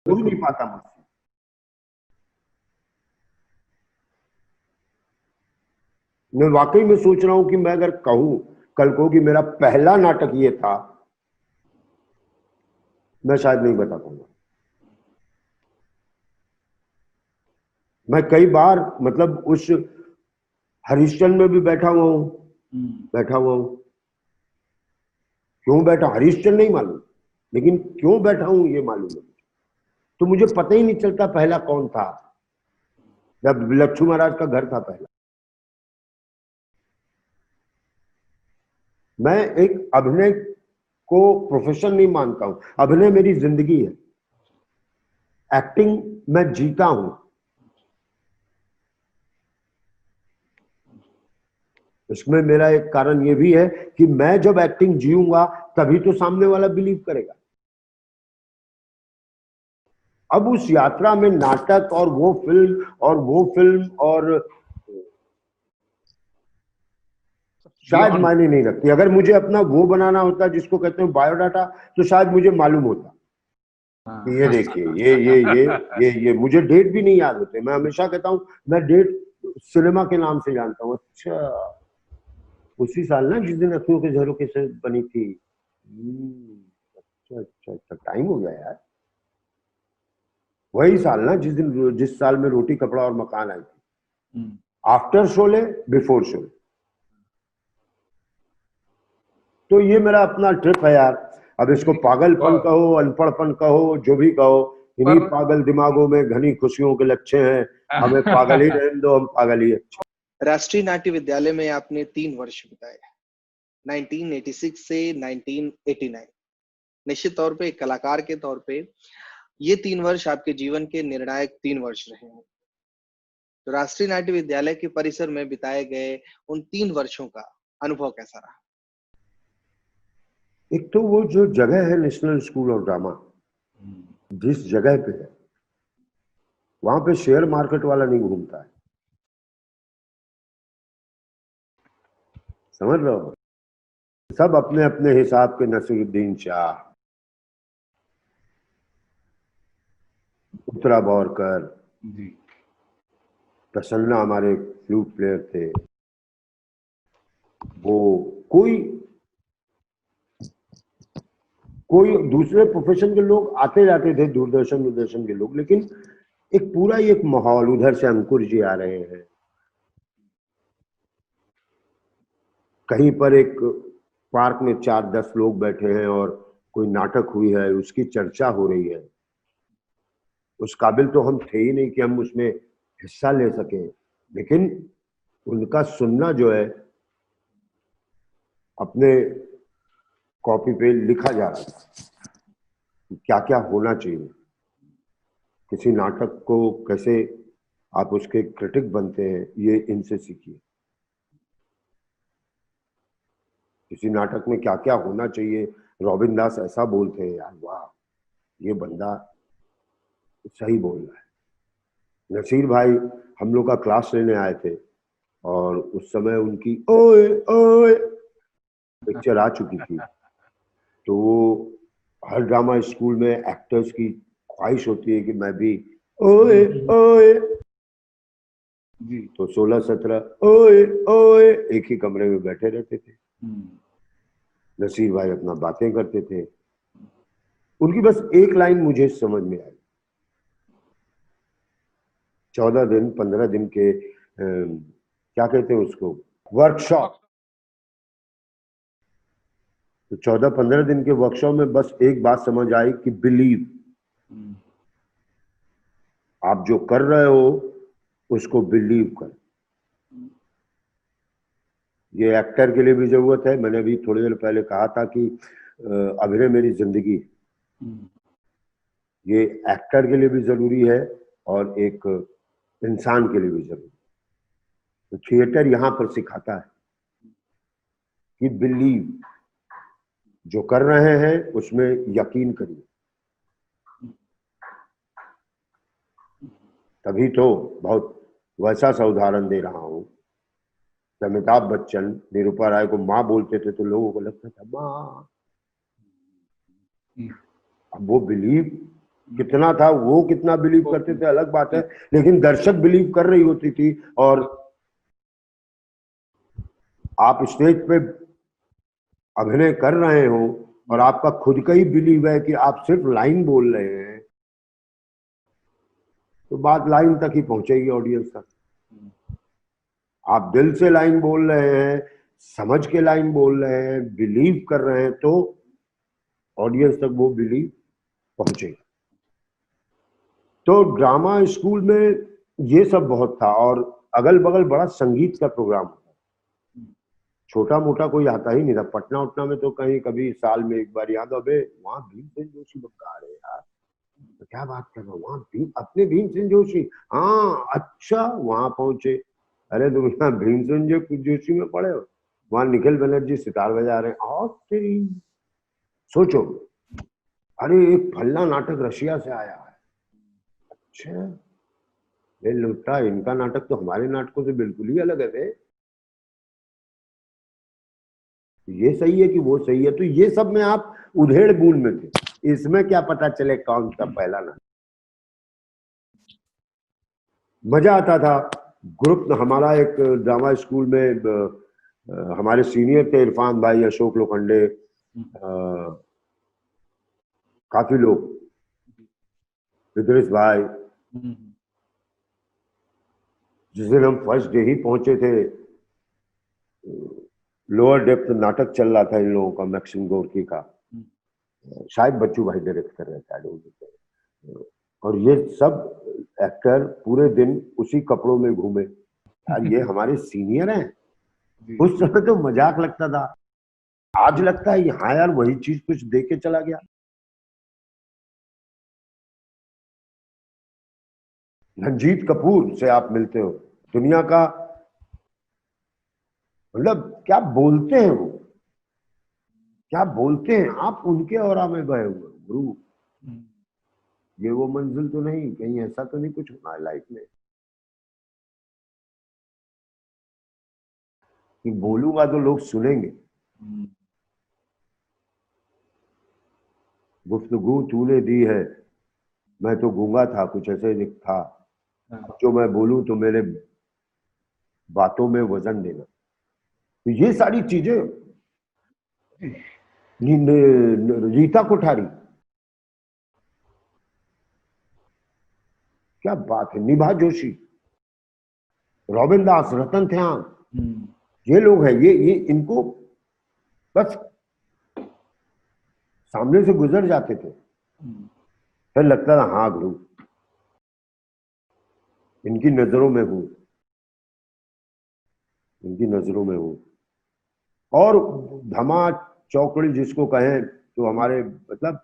हो नहीं पाता मुझसे। मैं वाकई में सोच रहा हूं कि मैं अगर कहूं कल को कि मेरा पहला नाटक ये था, मैं शायद नहीं बता पाऊंगा। मैं कई बार मतलब उस हरिश्चंद्र में भी बैठा हुआ हूं। क्यों बैठा हरिश्चंद्र नहीं मालूम, लेकिन क्यों बैठा हूं ये मालूम है। तो मुझे पता ही नहीं चलता पहला कौन था, जब लक्ष्मी महाराज का घर था पहला। मैं एक अभिनय को प्रोफेशन नहीं मानता हूं, अभिनय मेरी जिंदगी है। एक्टिंग मैं जीता हूं। इसमें मेरा एक कारण ये भी है कि मैं जब एक्टिंग जीऊंगा तभी तो सामने वाला बिलीव करेगा। अब उस यात्रा में नाटक और वो फिल्म और शायद मायने नहीं रखती। अगर मुझे अपना वो बनाना होता जिसको कहते हैं बायोडाटा, तो शायद मुझे मालूम होता कि ये देखिए ये मुझे डेट भी नहीं याद होते। मैं हमेशा कहता हूं मैं डेट सिनेमा के नाम से जानता हूं। अच्छा, उसी साल ना जिस दिन अखियों के झरोखे से बनी थी। अच्छा अच्छा अच्छा, टाइम हो गया यार। वही साल ना जिस साल में रोटी कपड़ा और मकान आई थी। After Sholay, before Sholay. तो ये मेरा अपना ट्रिप है यार। अब इसको पागलपन कहो, अनपढ़पन कहो, जो भी कहो, इन्हीं पागल दिमागों में घनी खुशियों के लच्छे हैं। हमें पागल ही रहने दो, हम पागल ही अच्छे। राष्ट्रीय नाट्य विद्यालय में आपने 3 वर्ष बिताए, 1986 से 1989। निश्चित तौर पे एक कलाकार के तौर पे ये 3 वर्ष आपके जीवन के निर्णायक 3 वर्ष रहे हैं। तो राष्ट्रीय नाट्य विद्यालय के परिसर में बिताए गए उन 3 वर्षों का अनुभव कैसा रहा? एक तो वो जो जगह है नेशनल स्कूल ऑफ ड्रामा, जिस जगह पे है वहां पे शेयर मार्केट वाला नहीं घूमता है, समझ रहे हो। सब अपने अपने हिसाब के, नसीरुद्दीन शाह, उत्तरा बौरकर, प्रसन्ना हमारे फ्लूट प्लेयर थे, वो कोई दूसरे प्रोफेशन के लोग आते जाते थे, दूरदर्शन के लोग, लेकिन एक पूरा एक माहौल, उधर से अंकुर जी आ रहे हैं, कहीं पर एक पार्क में 4-10 लोग बैठे हैं और कोई नाटक हुई है, उसकी चर्चा हो रही है। उस काबिल तो हम थे ही नहीं कि हम उसमें हिस्सा ले सके, लेकिन उनका सुनना जो है अपने कॉपी पे लिखा जा रहा था कि क्या क्या होना चाहिए, किसी नाटक को कैसे आप उसके क्रिटिक बनते हैं, ये इनसे सीखिए। किसी नाटक में क्या क्या होना चाहिए, रॉबिन दास ऐसा बोलते हैं यार, वाह ये बंदा सही बोल रहा है। नसीर भाई हम लोग का क्लास लेने आए थे और उस समय उनकी ओए ओए पिक्चर आ चुकी थी। तो हर ड्रामा स्कूल में एक्टर्स की ख्वाहिश होती है कि मैं भी ओए ओए, तो 16-17 ओए ओए एक ही कमरे में बैठे रहते थे। नसीर भाई अपना बातें करते थे, उनकी बस एक लाइन मुझे समझ में आई। 14 दिन 15 दिन के क्या कहते हैं उसको, वर्कशॉप। तो 14-15 दिन के वर्कशॉप में बस एक बात समझ आई कि बिलीव, आप जो कर रहे हो उसको बिलीव कर। ये एक्टर के लिए भी जरूरत है। मैंने अभी थोड़ी देर पहले कहा था कि अभिनय मेरी जिंदगी है। ये एक्टर के लिए भी जरूरी है और एक इंसान के लिए भी जरूरी है। तो थिएटर यहाँ पर सिखाता है कि बिलीव, जो कर रहे हैं उसमें यकीन करिए। तभी तो बहुत वैसा सा उदाहरण दे रहा हूं। अमिताभ बच्चन निरूपा राय को माँ बोलते थे तो लोगों को लगता था माँ। अब वो बिलीव कितना था, वो कितना बिलीव करते थे अलग बात है, लेकिन दर्शक बिलीव कर रही होती थी। और आप स्टेज पे अभिनय कर रहे हो और आपका खुद का ही बिलीव है कि आप सिर्फ लाइन बोल रहे हैं, तो बात लाइन तक ही पहुंचेगी, ऑडियंस तक। आप दिल से लाइन बोल रहे हैं, समझ के लाइन बोल रहे हैं, बिलीव कर रहे हैं, तो ऑडियंस तक वो बिलीव पहुंचेगी। तो ड्रामा स्कूल में ये सब बहुत था। और अगल बगल बड़ा संगीत का प्रोग्राम होता, छोटा मोटा कोई आता ही नहीं था। पटना उटना में तो कहीं कभी साल में एक बार याद, अबे वहां भीमसेन जोशी लोग गा रहे यार, तो क्या बात कर रहे हो, वहां अपने भीमसेन जोशी, हाँ अच्छा वहां पहुंचे। अरे तुम यहाँ भीमसेन जोशी में पड़े हो, वहां निखिल बनर्जी सितार बजा रहे हैं। और तेरी सोचो, अरे एक फल्ला नाटक रशिया से आया है, अच्छा ये लुट्टा, इनका नाटक तो हमारे नाटकों से बिल्कुल ही अलग है। ये सही है कि वो सही है, तो ये सब में आप उधेड़ बुन में थे, इसमें क्या पता चले कौन सा पहला नाटक। मजा आता था। ग्रुप हमारा एक ड्रामा स्कूल में हमारे सीनियर थे इरफान भाई, अशोक लोखंडे, काफी लोग, इद्रिस भाई। जिस दिन हम फर्स्ट डे ही पहुंचे थे, लोअर डेप्थ नाटक चल रहा था इन लोगों का, मैक्सिम गोरकी का, शायद बच्चू भाई डायरेक्ट कर रहे थे। और ये सब एक्टर पूरे दिन उसी कपड़ों में घूमे। यार ये हमारे सीनियर हैं। उस समय तो मजाक लगता था, आज लगता है हाँ यार वही चीज कुछ दे के चला गया। रंजीत कपूर से आप मिलते हो, दुनिया का मतलब क्या बोलते हैं वो, क्या बोलते हैं आप, उनके ऑरा में गए हुए गुरु। ये वो मंजिल तो नहीं, कहीं ऐसा तो नहीं कुछ होना है लाइफ में कि बोलूंगा तो लोग सुनेंगे। गुफ्तगू तूने दी है, मैं तो गूंगा था, कुछ ऐसे ही था, जो मैं बोलूं तो मेरे बातों में वजन देना। तो ये सारी चीजें, रीता कोठारी, क्या बात है, निभा जोशी, रॉबिन दास, रतन ध्यान, ये लोग हैं, ये इनको बस सामने से गुजर जाते थे, फिर लगता था हाँ गुरु इनकी नजरों में हूं, इनकी नजरों में हूं। और धमा चौकड़ी जिसको कहें, तो हमारे मतलब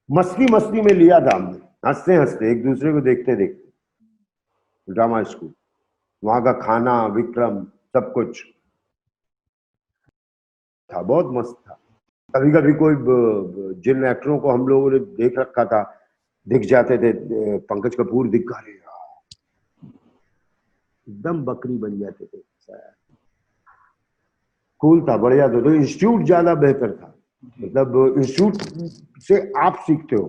मस्ती मस्ती में लिया था हमने, हंसते हंसते एक दूसरे को देखते देखते ड्रामा स्कूल। वहां का खाना, विक्रम, सब कुछ था, बहुत मस्त था। कभी कभी कोई जिन एक्टरों को हम लोगों ने देख रखा था दिख जाते थे, पंकज कपूर दिख गए, एकदम बकरी बन जाते थे। कूल था, बढ़िया था। तो इंस्टीट्यूट ज्यादा बेहतर था, मतलब इंस्टीट्यूट से आप सीखते हो,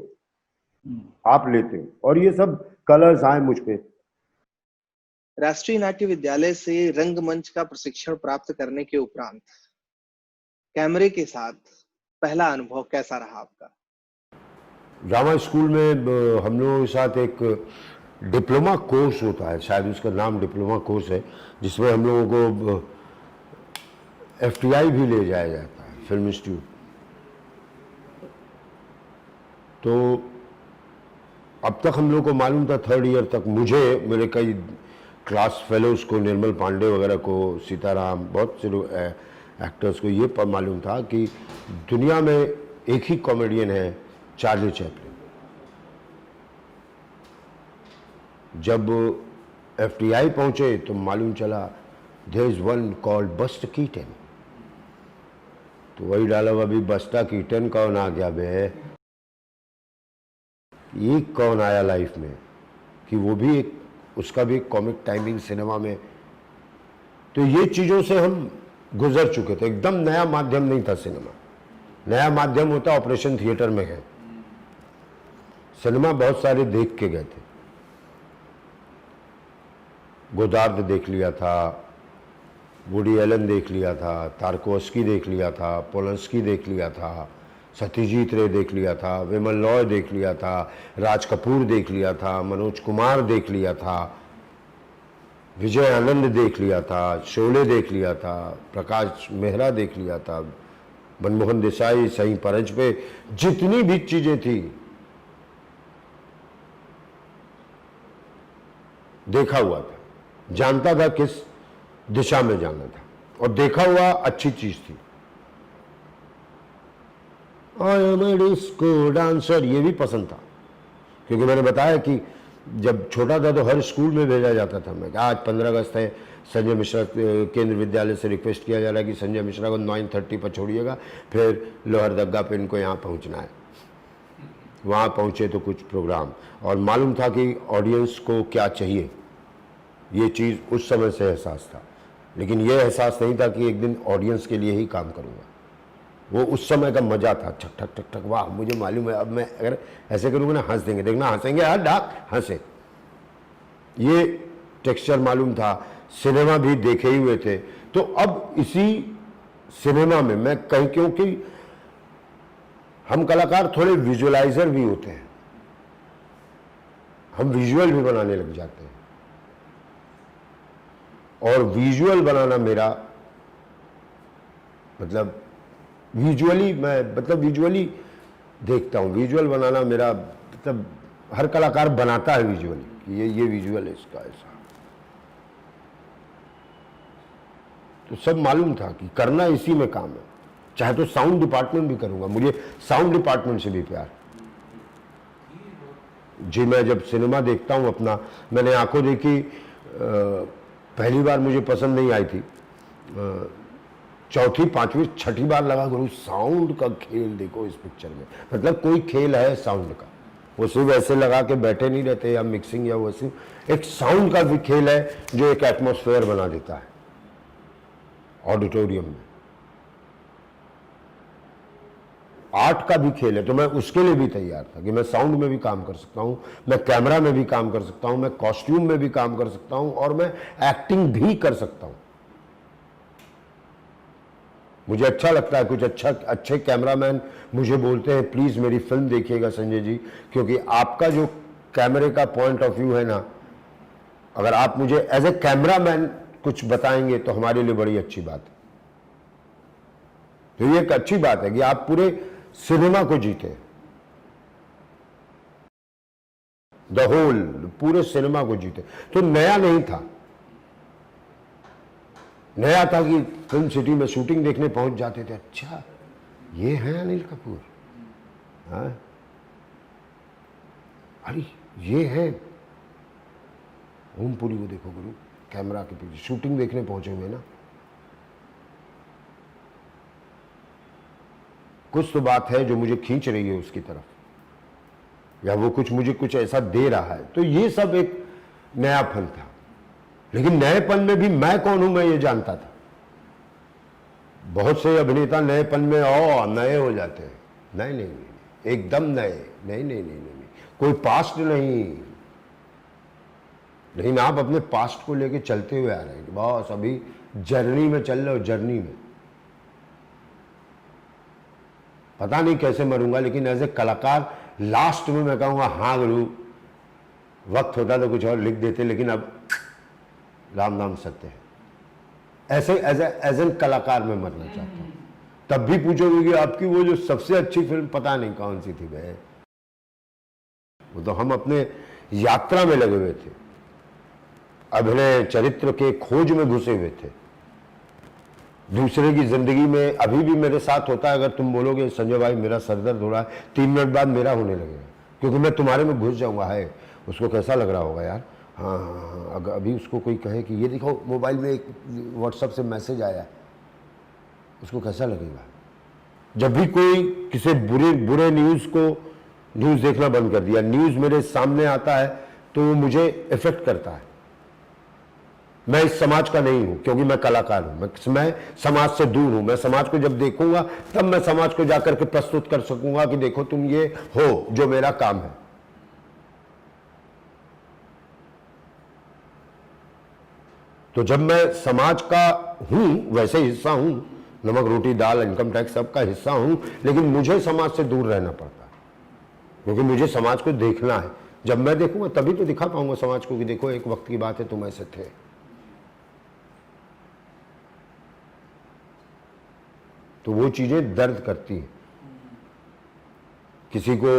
आप लेते हो, और ये सब कलर्स आए मुझ पे। राष्ट्रीय नाट्य विद्यालय से रंगमंच का प्रशिक्षण प्राप्त करने के उपरांत कैमरे के साथ पहला अनुभव कैसा रहा आपका? ड्रामा स्कूल में हम लोगों के साथ एक डिप्लोमा कोर्स होता है, शायद उसका नाम डिप्लोमा कोर्स है, जिसमें हम लोगों को FTI भी ले जाया जाता है, फिल्म इंस्टीट्यूट। तो अब तक हम लोग को मालूम था, थर्ड ईयर तक, मुझे, मेरे कई क्लास फेलोज को, निर्मल पांडे वगैरह को, सीताराम, बहुत से लोग एक्टर्स को ये मालूम था कि दुनिया में एक ही कॉमेडियन है, चार्ली चैपलिन। जब FTI पहुंचे तो मालूम चला there is one called Buster Keaton. तो वही डाला अभी बस्टर कीटन कौन आ गया बे, ये कौन आया लाइफ में कि वो भी एक, उसका भी कॉमिक टाइमिंग सिनेमा में। तो ये चीज़ों से हम गुजर चुके थे, एकदम नया माध्यम नहीं था सिनेमा। नया माध्यम होता ऑपरेशन थिएटर में है, सिनेमा बहुत सारे देख के गए थे। गोदार्द देख लिया था, वुडी एलन देख लिया था, तारकोस्की देख लिया था, पोलंस्की देख लिया था, सत्यजीत रे देख लिया था, विमल रॉय देख लिया था, राज कपूर देख लिया था, मनोज कुमार देख लिया था, विजय आनंद देख लिया था, शोले देख लिया था, प्रकाश मेहरा देख लिया था, मनमोहन देसाई, सही परज पे, जितनी भी चीजें थी देखा हुआ था, जानता था किस दिशा में जाना था, और देखा हुआ अच्छी चीज थी। I am a disco dancer, ये भी पसंद था, क्योंकि मैंने बताया कि जब छोटा था तो हर स्कूल में भेजा जाता था। मैं आज 15 अगस्त है, संजय मिश्रा केंद्र विद्यालय से रिक्वेस्ट किया जा रहा है कि संजय मिश्रा को 9:30 पर छोड़िएगा, फिर लोहरदगा पे इनको यहाँ पहुँचना है। वहाँ पहुँचे तो कुछ प्रोग्राम, और मालूम था कि ऑडियंस को क्या चाहिए, ये चीज़ उस समय से एहसास था। लेकिन ये एहसास नहीं था कि एक दिन ऑडियंस के लिए ही काम करूँगा। वो उस समय का मजा था, ठक ठक ठक ठक, वाह मुझे मालूम है अब मैं अगर ऐसे करूँगा ना हंस देंगे, देखना हंसेंगे, हाँ डाक हंसे, ये टेक्सचर मालूम था। सिनेमा भी देखे ही हुए थे। तो अब इसी सिनेमा में मैं कहीं, क्योंकि हम कलाकार थोड़े विजुअलाइजर भी होते हैं, हम विजुअल भी बनाने लग जाते हैं, और विजुअल बनाना मेरा मतलब विजुअली देखता हूँ। विजुअल बनाना मेरा मतलब हर कलाकार बनाता है विजुअली, ये विजुअल है इसका ऐसा। तो सब मालूम था कि करना इसी में काम है, चाहे तो साउंड डिपार्टमेंट भी करूंगा, मुझे साउंड डिपार्टमेंट से भी प्यार जी। मैं जब सिनेमा देखता हूं अपना, मैंने आंखों देखी पहली बार मुझे पसंद नहीं आई थी, चौथी पांचवी छठी बार लगा गुरु साउंड का खेल देखो इस पिक्चर में, मतलब कोई खेल है साउंड का। वो सिर्फ ऐसे लगा के बैठे नहीं रहते या मिक्सिंग या वैसे, एक साउंड का भी खेल है जो एक एटमॉस्फेयर बना देता है ऑडिटोरियम में। आर्ट का भी खेल है, तो मैं उसके लिए भी तैयार था कि मैं साउंड में भी काम कर सकता हूं, मैं कैमरा में भी काम कर सकता हूं, मैं कॉस्ट्यूम में भी काम कर सकता हूं, और मैं एक्टिंग भी कर सकता हूं। मुझे अच्छा लगता है, कुछ अच्छे कैमरामैन मुझे बोलते हैं प्लीज मेरी फिल्म देखिएगा संजय जी, क्योंकि आपका जो कैमरे का पॉइंट ऑफ व्यू है ना, अगर आप मुझे एज ए कैमरामैन कुछ बताएंगे तो हमारे लिए बड़ी अच्छी बात है। तो ये एक अच्छी बात है कि आप पूरे सिनेमा को जीते, द होल पूरे सिनेमा को जीते। तो नया नहीं था, नया था कि फिल्म सिटी में शूटिंग देखने पहुंच जाते थे, अच्छा ये है अनिल कपूर, हाँ अरे ये है ओमपुरी को देखो गुरु, कैमरा के पीछे शूटिंग देखने पहुंचे हुए ना। कुछ तो बात है जो मुझे खींच रही है उसकी तरफ, या वो कुछ मुझे कुछ ऐसा दे रहा है। तो ये सब एक नयापन था, लेकिन नएपन में भी मैं कौन हूं मैं ये जानता था। बहुत से अभिनेता नएपन में नए हो जाते हैं, नहीं नहीं नहीं, एकदम नए, नहीं नहीं नहीं नहीं, कोई पास्ट नहीं। लेकिन आप अपने पास्ट को लेके चलते हुए आ रहे हैं, बस अभी जर्नी में चल रहे हो, जर्नी में। पता नहीं कैसे मरूंगा, लेकिन एज ए कलाकार लास्ट में मैं कहूंगा हाँ गुरु, वक्त होता तो कुछ और लिख देते, लेकिन अब राम नाम सत्य है। ऐसे एज एन कलाकार में मरना चाहता हूं। तब भी पूछोगे कि आपकी वो जो सबसे अच्छी फिल्म पता नहीं कौन सी थी भाई, वो तो हम अपने यात्रा में लगे हुए थे, अभिनय चरित्र के खोज में घुसे हुए थे, दूसरे की जिंदगी में। अभी भी मेरे साथ होता है, अगर तुम बोलोगे संजय भाई मेरा सर दर्द हो रहा है, 3 मिनट बाद मेरा होने लगेगा, क्योंकि मैं तुम्हारे में घुस जाऊंगा। है उसको कैसा लग रहा होगा यार, हाँ हाँ हाँ, अगर अभी उसको कोई कहे कि ये देखो मोबाइल में एक व्हाट्सएप से मैसेज आया, उसको कैसा लगेगा? जब भी कोई किसी बुरे बुरे न्यूज़ को न्यूज़ देखना बंद कर दिया, न्यूज़ मेरे सामने आता है तो वो मुझे इफेक्ट करता है। मैं इस समाज का नहीं हूं क्योंकि मैं कलाकार हूं, मैं समाज से दूर हूं। मैं समाज को जब देखूंगा तब मैं समाज को जाकर के प्रस्तुत कर सकूंगा कि देखो तुम ये हो जो मेरा काम है। तो जब मैं समाज का हूं, वैसे हिस्सा हूं, नमक रोटी दाल इनकम टैक्स सबका हिस्सा हूं, लेकिन मुझे समाज से दूर रहना पड़ता है क्योंकि मुझे समाज को देखना है। जब मैं देखूंगा तभी तो दिखा पाऊंगा समाज को कि देखो एक वक्त की बात है तुम ऐसे थे। तो वो चीजें दर्द करती हैं। किसी को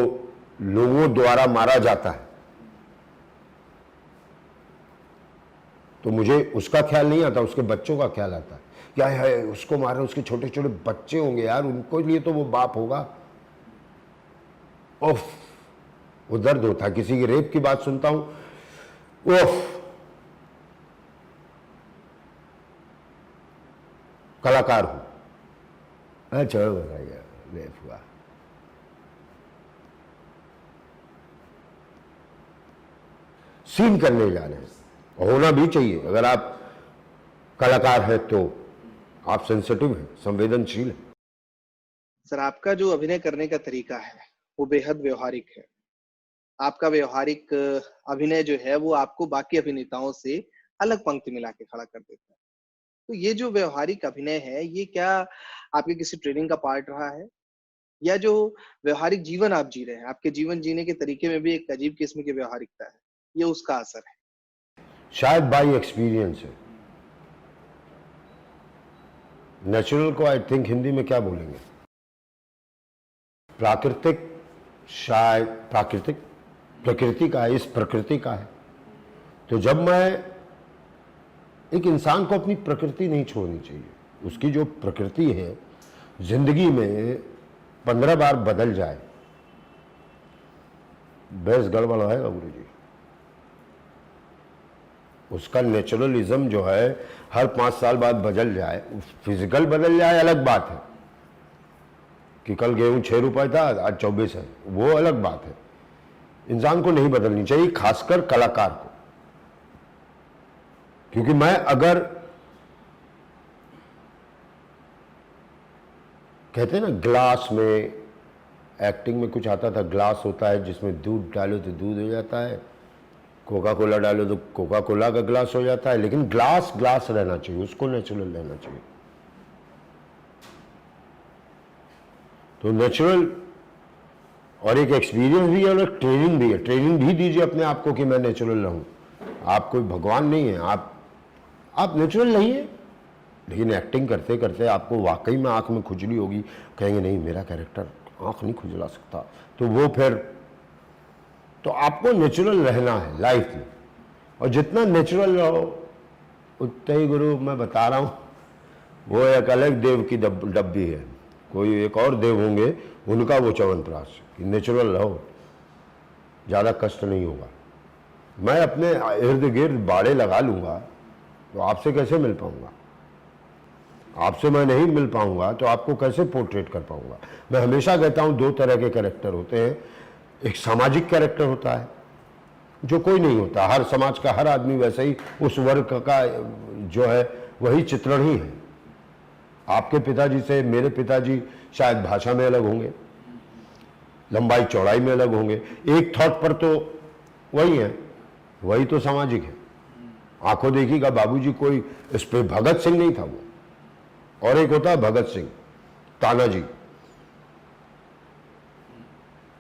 लोगों द्वारा मारा जाता है तो मुझे उसका ख्याल नहीं आता, उसके बच्चों का ख्याल आता है। क्या है उसको मारे, उसके छोटे छोटे बच्चे होंगे यार, उनको लिए तो वो बाप होगा। ओफ, वो दर्द होता है। किसी की रेप की बात सुनता हूं, ओफ, कलाकार हूं, चलो बताइए रेप हुआ। सीन करने जा रहे हैं, होना भी चाहिए। अगर आप कलाकार हैं तो आप सेंसिटिव हैं, संवेदनशील हैं। सर, आपका जो अभिनय करने का तरीका है वो बेहद व्यवहारिक है। आपका व्यवहारिक अभिनय जो है वो आपको बाकी अभिनेताओं से अलग पंक्ति मिला के खड़ा कर देता है। तो ये जो व्यवहारिक अभिनय है, ये क्या आपके किसी ट्रेनिंग का पार्ट रहा है, या जो व्यवहारिक जीवन आप जी रहे हैं, आपके जीवन जीने के तरीके में भी एक अजीब किस्म की व्यवहारिकता है, ये उसका असर है? शायद बाई एक्सपीरियंस है। नेचुरल को आई थिंक हिंदी में क्या बोलेंगे, प्राकृतिक, शायद प्राकृतिक, प्रकृति का है, इस प्रकृति का है। तो जब मैं, एक इंसान को अपनी प्रकृति नहीं छोड़नी चाहिए। उसकी जो प्रकृति है जिंदगी में 15 बार बदल जाए, बेस गड़बड़ होगा गुरु जी। उसका नेचुरलिज्म जो है हर 5 साल बाद बदल जाए, फिजिकल बदल जाए अलग बात है कि कल गेहूं 6 रुपए था आज 24 है, वो अलग बात है। इंसान को नहीं बदलनी चाहिए, खासकर कलाकार को। क्योंकि मैं अगर, कहते हैं ना ग्लास में, एक्टिंग में कुछ आता था, ग्लास होता है जिसमें दूध डालो तो दूध हो जाता है, कोका कोला डालो तो कोका कोला का ग्लास हो जाता है। लेकिन ग्लास ग्लास रहना चाहिए, उसको नेचुरल रहना चाहिए। तो नेचुरल, और एक एक्सपीरियंस भी है और एक ट्रेनिंग भी है। ट्रेनिंग भी दीजिए अपने आप को कि मैं नेचुरल रहूं। आप कोई भगवान नहीं है, आप नेचुरल रहिए। लेकिन एक्टिंग करते करते आपको वाकई में आंख में खुजली होगी, कहेंगे नहीं मेरा कैरेक्टर आंख नहीं खुजला सकता, तो वो फिर, तो आपको नेचुरल रहना है लाइफ में। और जितना नेचुरल रहो उतना ही, गुरु मैं बता रहा हूँ, वो एक अलग देव की डब्बी है। कोई एक और देव होंगे, उनका वो च्यवनप्राश कि नेचुरल रहो, ज़्यादा कष्ट नहीं होगा। मैं अपने इर्द गिर्द बाड़े लगा लूँगा तो आपसे कैसे मिल पाऊँगा? आपसे मैं नहीं मिल पाऊँगा तो आपको कैसे पोर्ट्रेट कर पाऊँगा? मैं हमेशा कहता हूँ 2 तरह के कैरेक्टर होते हैं। एक सामाजिक कैरेक्टर होता है जो कोई नहीं होता, हर समाज का हर आदमी वैसे ही उस वर्ग का जो है वही चित्रण ही है। आपके पिताजी से मेरे पिताजी शायद भाषा में अलग होंगे, लंबाई चौड़ाई में अलग होंगे, एक थॉट पर तो वही है, वही तो सामाजिक है। आंखों देखी का बाबूजी कोई इस पे भगत सिंह नहीं था वो, और एक होता है भगत सिंह, तानाजी,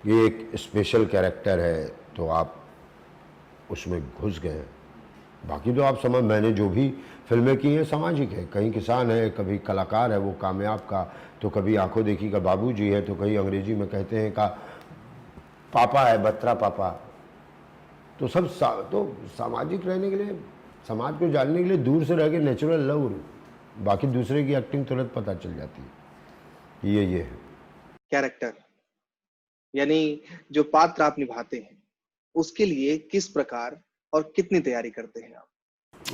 ये एक स्पेशल कैरेक्टर है, तो आप उसमें घुस गए। बाकी तो आप समझ, मैंने जो भी फिल्में की हैं सामाजिक है, कहीं किसान है, कभी कलाकार है वो कामयाब का, तो कभी आंखों देखी का बाबूजी है, तो कहीं अंग्रेजी में कहते हैं का पापा है, बत्रा पापा। तो सब तो सामाजिक रहने के लिए, समाज को जानने के लिए दूर से रह के नेचुरल लव, बाकी दूसरे की एक्टिंग तुरंत पता चल जाती है। ये है कैरेक्टर, यानी जो पात्र आप निभाते हैं उसके लिए किस प्रकार और कितनी तैयारी करते हैं आप?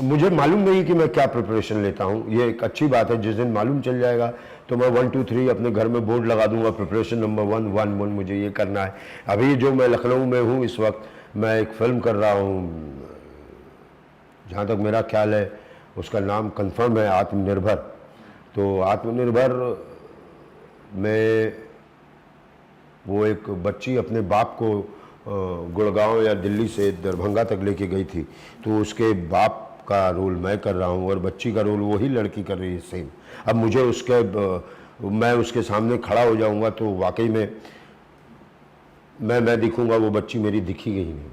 मुझे मालूम नहीं कि मैं क्या प्रिपरेशन लेता हूँ, ये एक अच्छी बात है। जिस दिन मालूम चल जाएगा तो मैं 1 2 3 अपने घर में बोर्ड लगा दूंगा, प्रिपरेशन नंबर 1 1 1 मुझे ये करना है। अभी जो मैं लखनऊ में हूँ इस वक्त, मैं एक फिल्म कर रहा हूँ, जहाँ तक मेरा ख्याल है उसका नाम कंफर्म है, आत्मनिर्भर। तो आत्मनिर्भर में वो एक बच्ची अपने बाप को गुड़गांव या दिल्ली से दरभंगा तक लेके गई थी, तो उसके बाप का रोल मैं कर रहा हूँ और बच्ची का रोल वही लड़की कर रही है सेम। अब मुझे मैं उसके सामने खड़ा हो जाऊँगा तो वाकई में मैं दिखूँगा, वो बच्ची मेरी दिखी गई नहीं,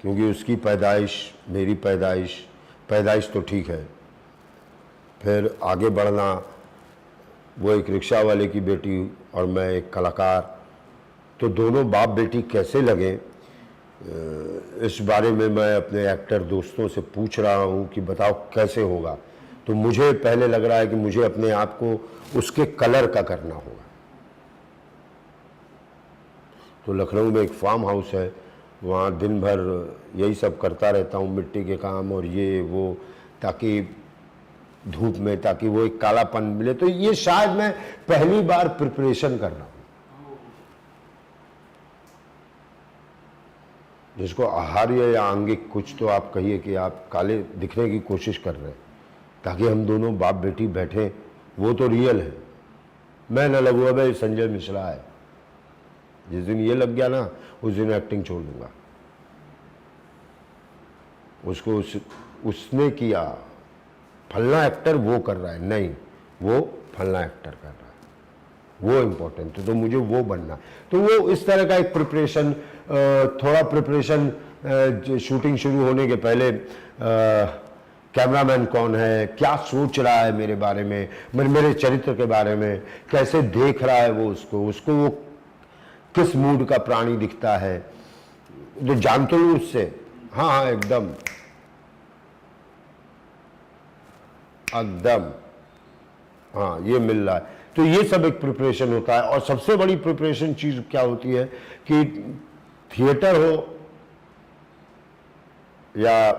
क्योंकि उसकी पैदाइश मेरी पैदाइश तो ठीक है, फिर आगे बढ़ना, वो एक रिक्शा वाले की बेटी और मैं एक कलाकार, तो दोनों बाप बेटी कैसे लगे, इस बारे में मैं अपने एक्टर दोस्तों से पूछ रहा हूँ कि बताओ कैसे होगा। तो मुझे पहले लग रहा है कि मुझे अपने आप को उसके कलर का करना होगा। तो लखनऊ में एक फार्म हाउस है, वहाँ दिन भर यही सब करता रहता हूँ, मिट्टी के काम और ये वो, ताकि धूप में, ताकि वो एक कालापन मिले। तो ये शायद मैं पहली बार प्रिपरेशन कर रहा हूँ, जिसको आहार्य या आंगिक कुछ तो आप कहिए, कि आप काले दिखने की कोशिश कर रहे हैं ताकि हम दोनों बाप बेटी बैठे, वो तो रियल है। मैं न लगूंगा, भाई संजय मिश्रा है। जिस दिन ये लग गया ना, उस दिन एक्टिंग छोड़ दूंगा। उसको उसने किया, फलना एक्टर वो कर रहा है, नहीं, वो फलना एक्टर कर रहा है, वो इम्पोर्टेंट है, तो मुझे वो बनना। तो वो इस तरह का एक प्रिपरेशन, थोड़ा प्रिपरेशन, शूटिंग शुरू होने के पहले कैमरामैन कौन है, क्या सोच रहा है मेरे बारे में, मेरे चरित्र के बारे में, कैसे देख रहा है वो उसको वो किस मूड का प्राणी दिखता है, जो जानते हो उससे। हाँ हाँ, एकदम एकदम, हाँ ये मिल रहा है। तो ये सब एक प्रिपरेशन होता है। और सबसे बड़ी प्रिपरेशन चीज क्या होती है कि थिएटर हो या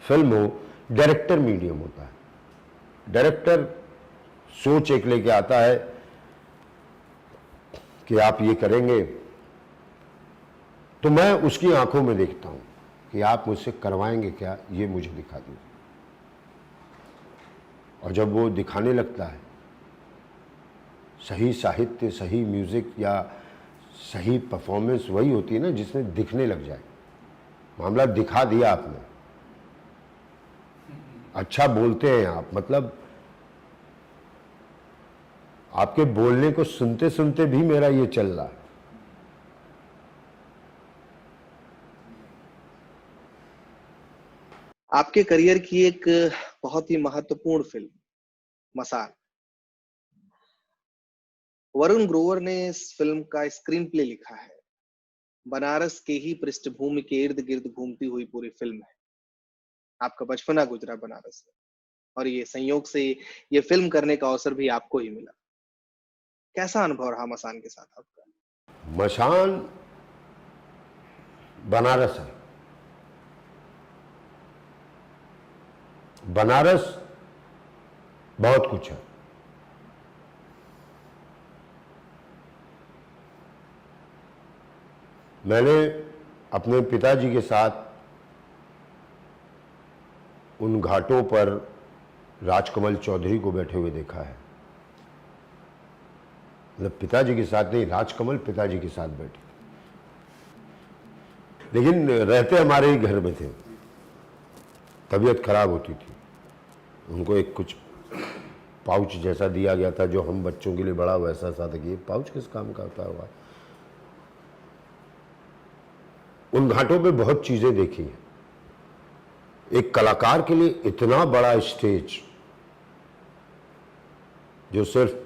फिल्म हो, डायरेक्टर मीडियम होता है। डायरेक्टर सोच एक लेके आता है कि आप ये करेंगे, तो मैं उसकी आंखों में देखता हूं कि आप मुझसे करवाएंगे क्या, ये मुझे दिखा दीजिए। और जब वो दिखाने लगता है, सही साहित्य, सही म्यूजिक या सही परफॉर्मेंस वही होती है ना जिसमें दिखने लग जाए। मामला दिखा दिया आपने, अच्छा बोलते हैं आप, मतलब आपके बोलने को सुनते सुनते भी मेरा ये चल रहा है। आपके करियर की एक बहुत ही महत्वपूर्ण फिल्म मसान, वरुण ग्रोवर ने इस फिल्म का स्क्रीन प्ले लिखा है। बनारस के ही पृष्ठभूमि के इर्द गिर्द घूमती हुई पूरी फिल्म है। आपका बचपना गुजरा बनारस में और ये संयोग से ये फिल्म करने का अवसर भी आपको ही मिला। कैसा अनुभव रहा मसान के साथ आपका? मसान बनारस है। बनारस बहुत कुछ है। मैंने अपने पिताजी के साथ उन घाटों पर राजकमल चौधरी को बैठे हुए देखा है। मतलब पिताजी के साथ नहीं, राजकमल पिताजी के साथ बैठी, लेकिन रहते हमारे ही घर में थे। तबीयत खराब होती थी, उनको एक कुछ पाउच जैसा दिया गया था जो हम बच्चों के लिए बड़ा वैसा सा था कि ये पाउच किस काम का होता होगा। उन घाटों पे बहुत चीजें देखी हैं। एक कलाकार के लिए इतना बड़ा स्टेज, जो सिर्फ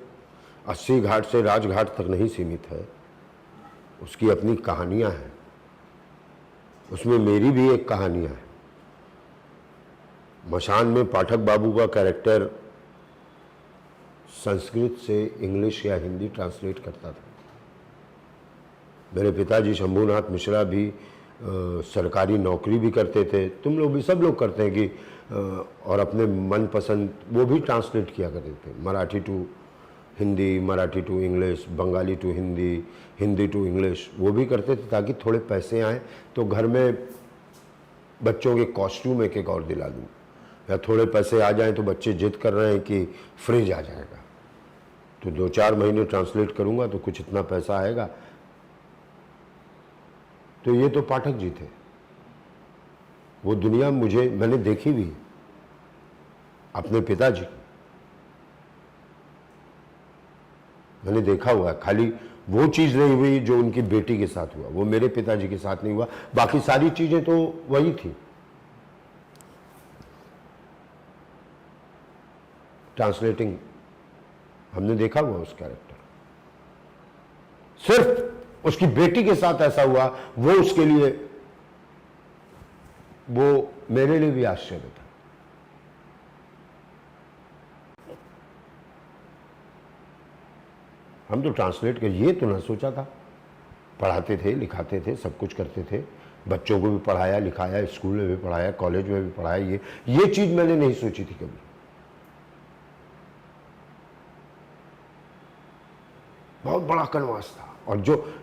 80 घाट से राजघाट तक नहीं सीमित है, उसकी अपनी कहानियां हैं। उसमें मेरी भी एक कहानियां है। मसान में पाठक बाबू का कैरेक्टर संस्कृत से इंग्लिश या हिंदी ट्रांसलेट करता था। मेरे पिताजी शंभूनाथ मिश्रा भी सरकारी नौकरी भी करते थे, तुम लोग भी, सब लोग करते हैं कि और अपने मनपसंद वो भी ट्रांसलेट किया करते थे, Marathi to Hindi, Marathi to English, Bengali to Hindi, Hindi to English, वो भी करते थे ताकि थोड़े पैसे आएँ तो घर में बच्चों के कॉस्ट्यूम एक एक और दिला दूँ, या थोड़े पैसे आ जाएं तो बच्चे जिद कर रहे हैं कि फ्रिज आ जाएगा, तो 2-4 महीने ट्रांसलेट करूँगा तो कुछ इतना पैसा आएगा। तो ये तो पाठक जी थे, वो दुनिया मैंने देखी भी अपने पिताजी की, मैंने देखा हुआ है। खाली वो चीज़ नहीं हुई जो उनकी बेटी के साथ हुआ, वो मेरे पिताजी के साथ नहीं हुआ, बाकी सारी चीज़ें तो वही थी। ट्रांसलेटिंग हमने देखा हुआ उस कैरेक्टर, सिर्फ उसकी बेटी के साथ ऐसा हुआ, वो उसके लिए, वो मेरे लिए भी आश्चर्य था। हम तो ट्रांसलेट कर, ये तो ना सोचा था, पढ़ाते थे, लिखाते थे, सब कुछ करते थे, बच्चों को भी पढ़ाया लिखाया, स्कूल में भी पढ़ाया, कॉलेज में भी पढ़ाया, ये चीज मैंने नहीं सोची थी कभी। बहुत बड़ा कनवास था, और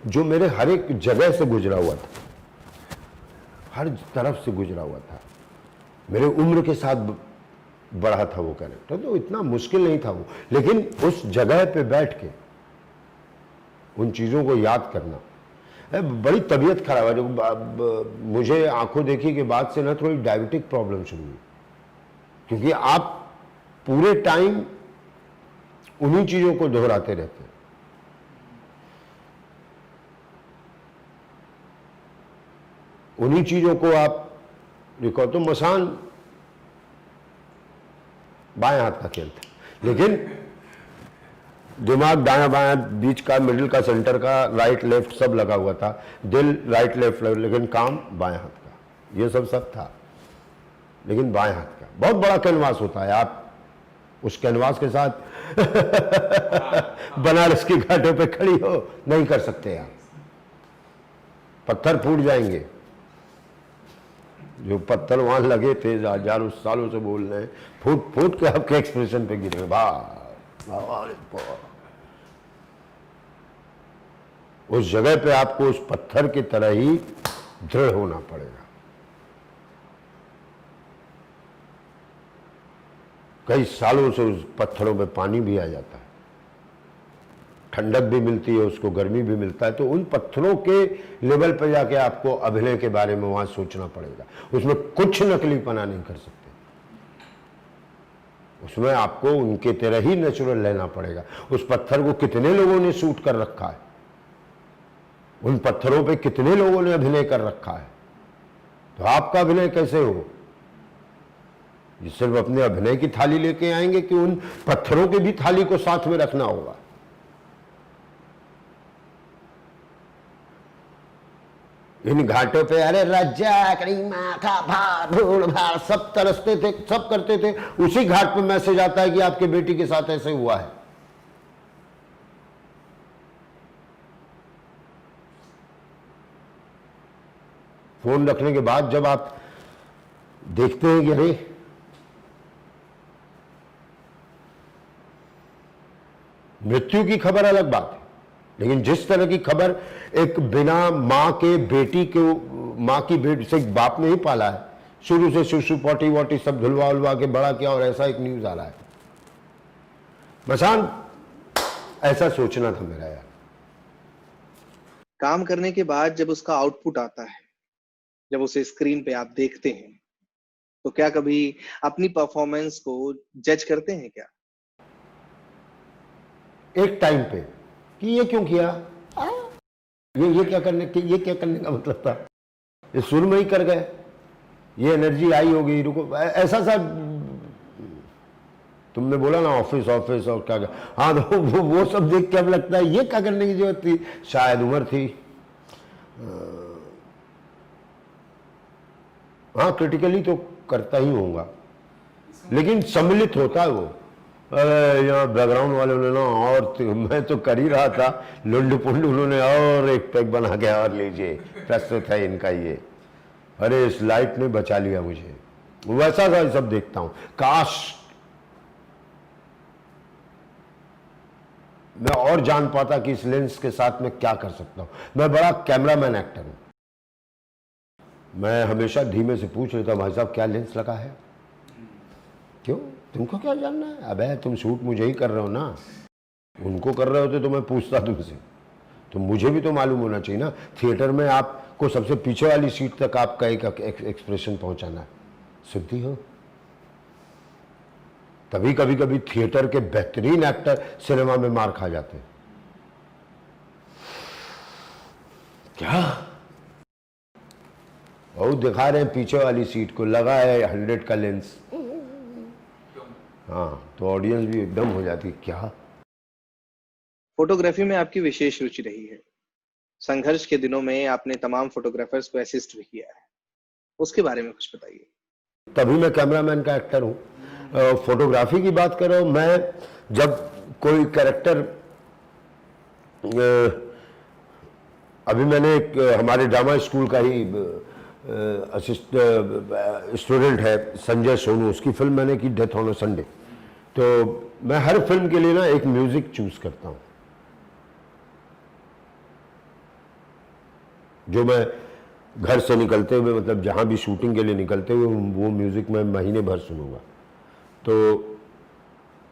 जो मेरे हर एक जगह से गुजरा हुआ था, हर तरफ से गुजरा हुआ था, मेरे उम्र के साथ बढ़ा था वो कैरेक्टर, तो इतना मुश्किल नहीं था वो, लेकिन उस जगह पे बैठ के उन चीज़ों को याद करना, बड़ी तबीयत खराब है। जो मुझे आंखों देखी के बाद से ना थोड़ी डायबिटिक प्रॉब्लम शुरू हुई, क्योंकि आप पूरे टाइम उन्हीं चीज़ों को दोहराते रहते हैं। उन्हीं चीज़ों को आप रिकॉर्ड, तो मसान बाएं हाथ का खेल था, लेकिन दिमाग दायां बायां, बीच का, मिडिल का, सेंटर का, राइट लेफ्ट सब लगा हुआ था, दिल राइट लेफ्ट, लेकिन काम बाएं हाथ का, ये सब था, लेकिन बाएं हाथ का। बहुत बड़ा कैनवास होता है, आप उस कैनवास के साथ बनारस की घाटों पे खड़ी हो नहीं कर सकते आप, पत्थर फूट जाएंगे। जो पत्थर वहां लगे थे, हजारों सालों से बोल रहे हैं, फूट फूट के आपके एक्सप्रेशन पे गिरे। उस जगह पे आपको उस पत्थर की तरह ही दृढ़ होना पड़ेगा। कई सालों से उस पत्थरों पे पानी भी आ जाता है, ठंडक भी मिलती है, उसको गर्मी भी मिलता है, तो उन पत्थरों के लेवल पर जाके आपको अभिनय के बारे में वहां सोचना पड़ेगा। उसमें कुछ नकलीपना नहीं कर सकते, उसमें आपको उनके तरह ही नेचुरल लेना पड़ेगा। उस पत्थर को कितने लोगों ने शूट कर रखा है, उन पत्थरों पे कितने लोगों ने अभिनय कर रखा है, तो आपका अभिनय कैसे हो? ये सिर्फ अपने अभिनय की थाली लेके आएंगे कि उन पत्थरों की भी थाली को साथ में रखना होगा। इन घाटों पे अरे रज्जा करी माथा भार भूड़ भार सब तरसते थे, सब करते थे, उसी घाट पे मैसेज आता है कि आपके बेटी के साथ ऐसे हुआ है। फोन रखने के बाद जब आप देखते हैं कि अरे मृत्यु की खबर अलग बात है, लेकिन जिस तरह की खबर एक बिना मां के बेटी को, मां की बेटी से बाप ने ही पाला है, शुरू से सुसु पोटी वोटी सब धुलवा उलवा के बड़ा किया, और ऐसा एक न्यूज आ रहा है। मसान ऐसा सोचना था मेरा यार। काम करने के बाद जब उसका आउटपुट आता है, जब उसे स्क्रीन पे आप देखते हैं, तो क्या कभी अपनी परफॉर्मेंस को जज करते हैं क्या? एक टाइम पे कि ये क्यों किया, ये क्या करने का मतलब था, ये शुरू में ही कर गए, ये एनर्जी आई होगी, रुको, ऐसा सा तुमने बोला ना ऑफिस ऑफिस और क्या, हाँ तो वो सब देख के अब लगता है ये क्या करने की जरूरत थी, शायद उम्र थी। हाँ क्रिटिकली तो करता ही होगा, लेकिन सम्मिलित होता है अरे यहाँ बैकग्राउंड वाले ने ना, और मैं तो कर ही रहा था, लुंड पुंड उन्होंने और एक पैक बना के और लीजिए, प्रस्तुत है इनका ये। अरे इस लाइट ने बचा लिया मुझे। वैसा का सब देखता हूं, काश मैं और जान पाता कि इस लेंस के साथ मैं क्या कर सकता हूं। मैं बड़ा कैमरामैन एक्टर हूं। मैं हमेशा धीमे से पूछ लेता हूं, भाई साहब क्या लेंस लगा है? क्यों, तुमको क्या जानना है? अबे तुम शूट मुझे ही कर रहे हो ना, उनको कर रहे होते तो मैं पूछता तुमसे। तो मुझे भी तो मालूम होना चाहिए ना। थिएटर में आपको सबसे पीछे वाली सीट तक आपका एक एक्सप्रेशन पहुंचाना है, सुनती हो? तभी कभी कभी थिएटर के बेहतरीन एक्टर सिनेमा में मार खा जाते हैं। क्या बहुत दिखा रहे हैं पीछे वाली सीट को, लगा है 100 का लेंस। हाँ, तो ऑडियंस भी एकदम हो जाती है, क्या? फोटोग्राफी में आपकी विशेष रुचि रही है। संघर्ष के दिनों में आपने तमाम फोटोग्राफर्स को असिस्ट भी किया है, उसके बारे में कुछ बताइए। तभी मैं कैमरामैन का एक्टर हूँ। फोटोग्राफी की बात करो, मैं जब कोई कैरेक्टर, अभी मैंने एक हमारे ड्रामा स्कूल का ही स्टूडेंट है संजय सोनू, उसकी फिल्म मैंने की डेथ ऑन अ संडे। तो मैं हर फिल्म के लिए ना एक म्यूजिक चूज करता हूँ, जो मैं घर से निकलते हुए, मतलब जहाँ भी शूटिंग के लिए निकलते हुए, वो म्यूज़िक मैं महीने भर सुनूंगा। तो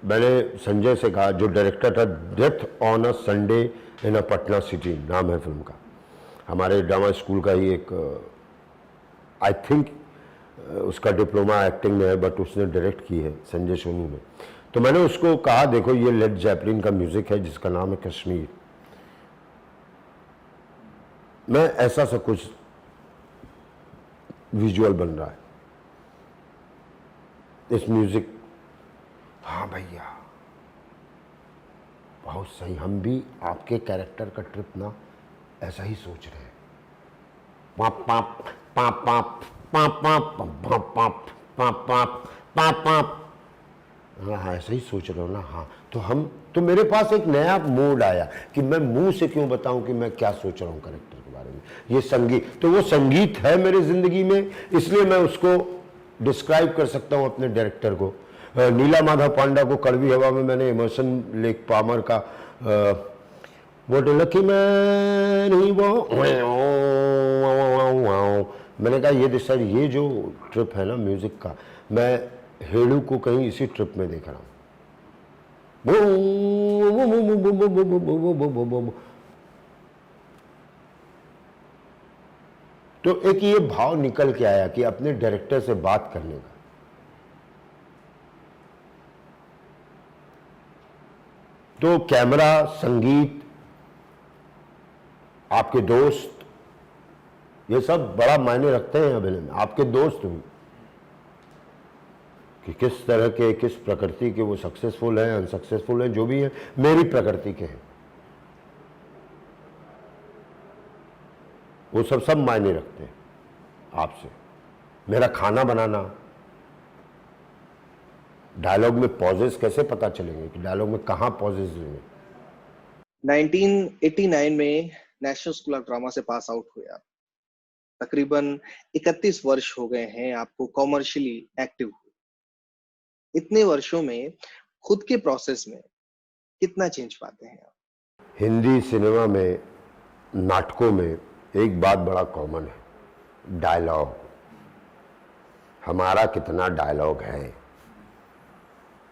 मैंने संजय से कहा, जो डायरेक्टर था, death on a Sunday in a Patna city नाम है फिल्म का, हमारे ड्रामा स्कूल का ही एक, आई थिंक उसका डिप्लोमा एक्टिंग में है, बट उसने डायरेक्ट की है संजय सोनू ने। तो मैंने उसको कहा, देखो ये लेड ज़ेपलिन का म्यूज़िक है जिसका नाम है कश्मीर। मैं ऐसा सा कुछ विजुअल बन रहा है इस म्यूजिक। हाँ भैया बहुत सही, हम भी आपके कैरेक्टर का ट्रिप ना ऐसा ही सोच रहे हैं। पाप पाप पाप पाप पाप पाप पाप पाप पाप पाप पाप पाप, हाँ ऐसा ही सोच रहे हो ना? हाँ, तो मेरे पास एक नया मोड आया कि मैं मुंह से क्यों बताऊं कि मैं क्या सोच रहा हूं कैरेक्टर के बारे में। ये संगीत, तो वो संगीत है मेरी जिंदगी में, इसलिए मैं उसको डिस्क्राइब कर सकता हूं अपने डायरेक्टर को। नीला माधव पांडा को कड़वी हवा में मैंने इमर्सन लेक पामर का वो लकी मैन ही वो, मैंने कहा ये सर, ये जो ट्रिप है ना म्यूजिक का, मैं हेड़ू को कहीं इसी ट्रिप में देख रहा हूं। तो एक ये भाव निकल के आया कि अपने डायरेक्टर से बात करने का। तो कैमरा, संगीत, आपके दोस्त, ये सब बड़ा मायने रखते हैं अभिनय में। आपके दोस्त भी, कि किस तरह के, किस प्रकृति के वो सक्सेसफुल हैं, अनसक्सेसफुल हैं, जो भी हैं, मेरी प्रकृति के हैं, वो सब मायने रखते हैं आपसे। मेरा खाना बनाना, डायलॉग में पॉजेस कैसे पता चलेंगे कि डायलॉग में कहाँ पॉजेस लेंगे। 1989 में नेशनल स्कूल ऑफ ड्रामा से पास आउट हुए आप। तकरीबन 31 वर्ष हो गए हैं आपको कॉमर्शियली एक्टिव हुए। इतने वर्षों में खुद के प्रोसेस में कितना चेंज पाते हैं आप? हिंदी सिनेमा में, नाटकों में एक बात बड़ा कॉमन है, डायलॉग। हमारा कितना डायलॉग है,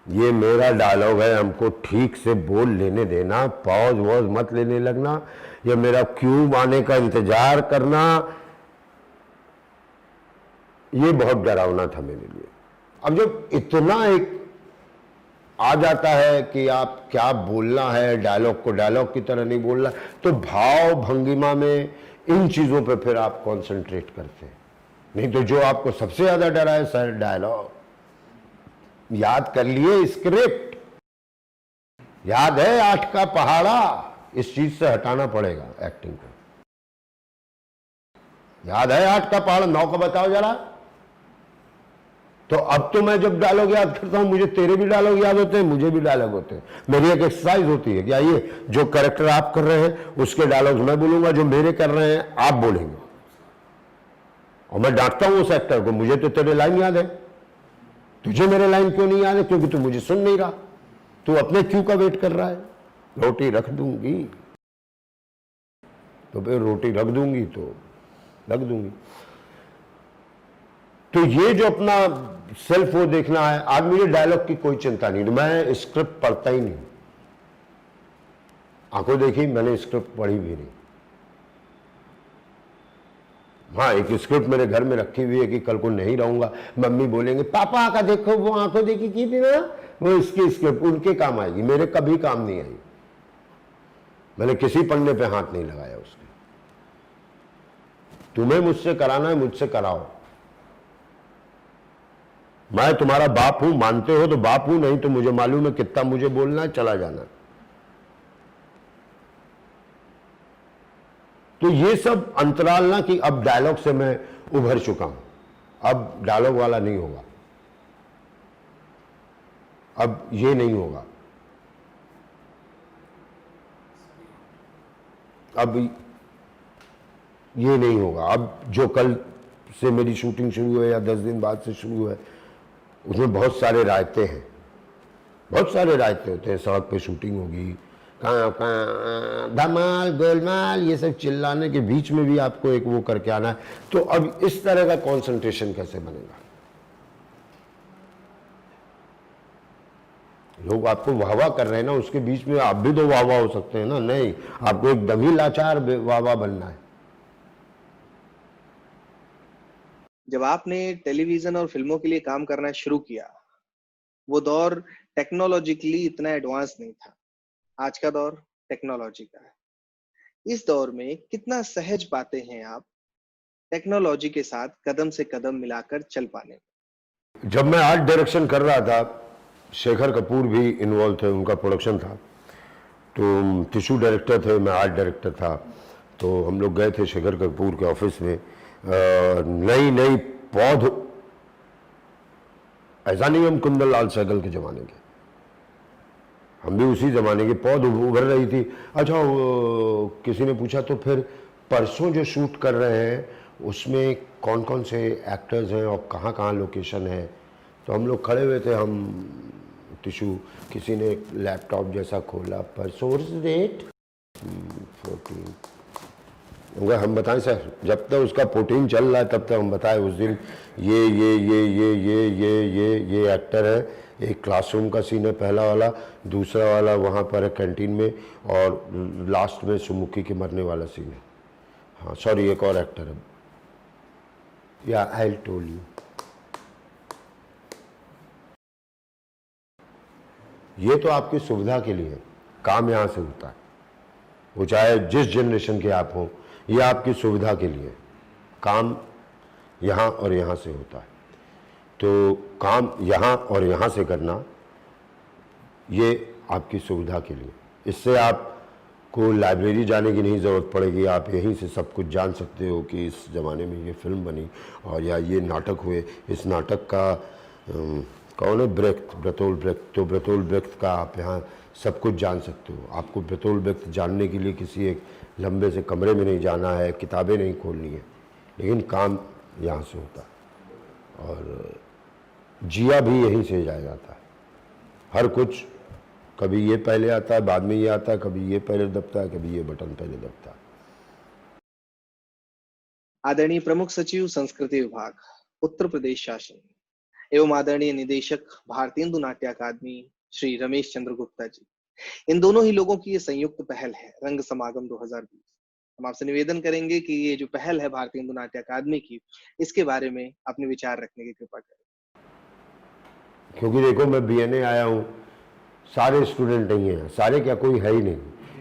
ये मेरा डायलॉग है, हमको ठीक से बोल लेने देना, पॉज वॉज मत लेने लगना, या मेरा क्यूब आने का इंतजार करना, ये बहुत डरावना था मेरे लिए। अब जब इतना एक आ जाता है कि आप क्या बोलना है, डायलॉग को डायलॉग की तरह नहीं बोलना, तो भाव भंगिमा में इन चीजों पे फिर आप कंसंट्रेट करते हैं। नहीं तो जो आपको सबसे ज्यादा डरा है सर, डायलॉग। याद कर लिए स्क्रिप्ट, याद है 8 का पहाड़ा, इस चीज से हटाना पड़ेगा एक्टिंग को। याद है 8 का पहाड़ा, 9 का बताओ जरा। तो अब तो मैं जब डायलॉग याद करता हूं, मुझे तेरे भी डायलॉग याद होते हैं, मुझे भी डायलॉग होते हैं। मेरी एक एक्सरसाइज होती है कि आइए जो कैरेक्टर आप कर रहे हैं उसके डायलॉग्स मैं बोलूंगा, जो मेरे कर रहे हैं आप बोलेंगे। और मैं डांटता हूं उस एक्टर को, मुझे तो तेरे लाइन याद है, तुझे मेरे लाइन क्यों नहीं याद है? क्योंकि तू मुझे सुन नहीं रहा, तू अपने क्यों का वेट कर रहा है। रोटी रख दूंगी तो फिर रोटी रख दूंगी तो रख दूंगी। तो ये जो अपना सेल्फ वो देखना है, आज मुझे डायलॉग की कोई चिंता नहीं, मैं स्क्रिप्ट पढ़ता ही नहीं। आंखों देखी मैंने स्क्रिप्ट पढ़ी भी नहीं। हाँ, एक स्क्रिप्ट मेरे घर में रखी हुई है कि कल को नहीं रहूंगा, मम्मी बोलेंगे पापा आका देखो वो आंखों देखी की थी ना, वो इसकी स्क्रिप्ट उनके काम आएगी, मेरे कभी काम नहीं आई। मैंने किसी पन्ने पे हाथ नहीं लगाया उसके। तुम्हें मुझसे कराना है मुझसे कराओ, मैं तुम्हारा बाप हूं, मानते हो तो बाप हूं, नहीं तो मुझे मालूम है कितना मुझे बोलना है, चला जाना। तो ये सब अंतराल ना कि अब डायलॉग से मैं उभर चुका हूं, अब डायलॉग वाला नहीं होगा, अब ये नहीं होगा, अब ये नहीं होगा। अब जो कल से मेरी शूटिंग शुरू है या 10 दिन बाद से शुरू है, उसमें बहुत सारे रायते हैं, बहुत सारे रायते होते हैं। सड़क पे शूटिंग होगी, कहाँ धमाल गोलमाल ये सब चिल्लाने के बीच में भी आपको एक वो करके आना है। तो अब इस तरह का कंसंट्रेशन कैसे बनेगा? लोग आपको वाह वाह कर रहे हैं ना, उसके बीच में आप भी तो वाह वाह हो सकते हैं ना। नहीं, आपको एकदम ही लाचार वाह वाह बनना है। जब आपने टेलीविजन और फिल्मों के लिए काम करना शुरू किया, वो दौर टेक्नोलॉजिकली इतना एडवांस नहीं था। आज का दौर टेक्नोलॉजी का है। इस दौर में कितना सहज पाते हैं आप टेक्नोलॉजी के साथ कदम से कदम मिलाकर चल पाने में? जब मैं आर्ट डायरेक्शन कर रहा था, शेखर कपूर भी इन्वॉल्व थे, उनका प्रोडक्शन था, तो टिशू डायरेक्टर थे, मैं आर्ट डायरेक्टर था। तो हम लोग गए थे शेखर कपूर के ऑफिस में, नई नई पौध, ऐसा नहीं हम कुंदन लाल सहगल के ज़माने के, हम भी उसी ज़माने के, पौध उभर रही थी। अच्छा, किसी ने पूछा तो फिर परसों जो शूट कर रहे हैं उसमें कौन कौन से एक्टर्स हैं और कहाँ कहाँ लोकेशन है? तो हम लोग खड़े हुए थे, हम टिशू, किसी ने लैपटॉप जैसा खोला, परसों डेट 14, हम बताएं सर, जब तक उसका 14 चल रहा है तब तक हम बताएं उस दिन ये एक्टर है। एक क्लासरूम का सीन है पहला वाला, दूसरा वाला वहाँ पर है कैंटीन में, और लास्ट में सुमुखी के मरने वाला सीन है। हाँ सॉरी, एक और एक्टर है, या आई टोल यू। ये तो आपकी सुविधा के लिए, काम यहाँ से होता है, वो चाहे जिस जनरेशन के आप हों, ये आपकी सुविधा के लिए, काम यहाँ और यहाँ से होता है। तो काम यहाँ और यहाँ से करना, ये आपकी सुविधा के लिए, इससे आपको लाइब्रेरी जाने की नहीं ज़रूरत पड़ेगी, आप यहीं से सब कुछ जान सकते हो कि इस ज़माने में ये फिल्म बनी और या ये नाटक हुए, इस नाटक का कौन है, ब्रेख्त, बर्टोल्ट ब्रेख्त, तो बर्टोल्ट ब्रेख्त का आप यहाँ सब कुछ जान सकते हो। आपको बर्टोल्ट ब्रेख्त जानने के लिए किसी एक लंबे से कमरे में नहीं जाना है, किताबें नहीं खोलनी है, लेकिन काम यहाँ से होता है और जिया भी यहीं से जाया जाता है। हर कुछ, कभी ये पहले आता है, बाद में ये आता है, कभी ये पहले दबता है, कभी ये बटन पहले दबता है। आदरणीय प्रमुख सचिव संस्कृति विभाग, उत्तर प्रदेश शासन एवं आदरणीय निदेशक भारतीय हिंदू नाट्य अकादमी श्री रमेश चंद्र गुप्ता जी, इन दोनों ही लोगों की ये संयुक्त पहल है रंग समागम 2020। हम आपसे निवेदन करेंगे कि ये जो पहल है भारतीय हिंदू नाट्य अकादमी की, इसके बारे में अपने विचार रखने की कृपा करें। क्योंकि देखो, मैं बीएनए आया हूँ, सारे स्टूडेंट नहीं हैं, सारे क्या, कोई है ही नहीं,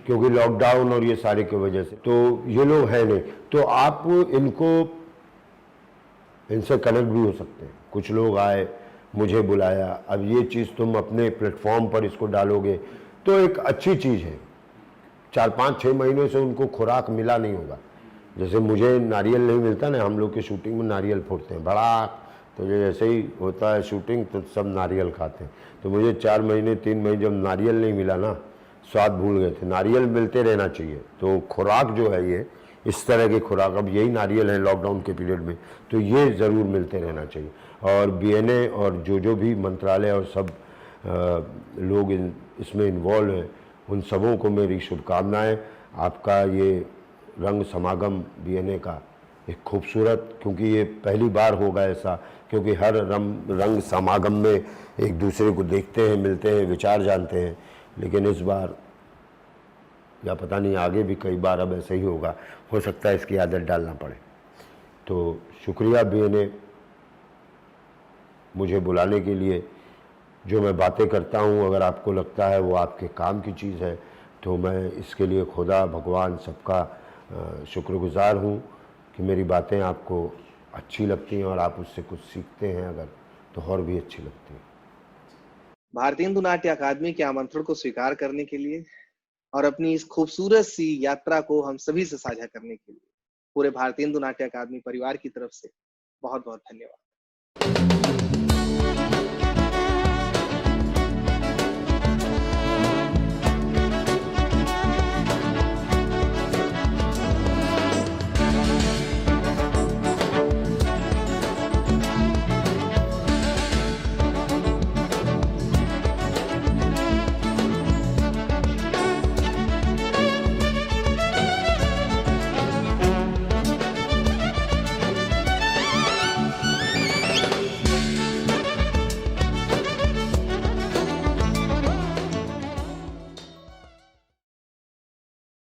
क्योंकि लॉकडाउन और ये सारे की वजह से, तो ये लोग हैं नहीं। तो आप इनसे कनेक्ट भी हो सकते हैं। कुछ लोग आए, मुझे बुलाया, अब ये चीज़ तुम अपने प्लेटफॉर्म पर इसको डालोगे तो एक अच्छी चीज़ है। 4-5-6 महीनों से उनको खुराक मिला नहीं होगा, जैसे मुझे नारियल नहीं मिलता ना, हम लोग के शूटिंग में नारियल फोड़ते हैं, बड़ा तो ये जैसे ही होता है शूटिंग तो सब नारियल खाते हैं। तो मुझे 4 महीने 3 महीने जब नारियल नहीं मिला ना, स्वाद भूल गए थे। नारियल मिलते रहना चाहिए। तो खुराक जो है ये इस तरह की खुराक, अब यही नारियल है लॉकडाउन के पीरियड में, तो ये ज़रूर मिलते रहना चाहिए। और बीएनए और जो भी मंत्रालय और सब लोग इसमें इन्वॉल्व हैं, उन सबों को मेरी शुभकामनाएं। आपका ये रंग समागम बीएनए का एक खूबसूरत, क्योंकि ये पहली बार होगा ऐसा, क्योंकि हर रंग समागम में एक दूसरे को देखते हैं, मिलते हैं, विचार जानते हैं, लेकिन इस बार या पता नहीं आगे भी कई बार अब ऐसे ही होगा, हो सकता है इसकी आदत डालना पड़े। तो शुक्रिया बीएनए मुझे बुलाने के लिए। जो मैं बातें करता हूँ अगर आपको लगता है वो आपके काम की चीज़ है तो मैं इसके लिए खुदा भगवान सबका शुक्रगुजार हूँ कि मेरी बातें आपको अच्छी लगती हैं और आप उससे कुछ सीखते हैं अगर, तो और भी अच्छी लगती हैं। भारतीय हिंदू नाट्य अकादमी के आमंत्रण को स्वीकार करने के लिए और अपनी इस खूबसूरत सी यात्रा को हम सभी से साझा करने के लिए पूरे भारतीय हिंदू नाट्य अकादमी परिवार की तरफ से बहुत बहुत धन्यवाद।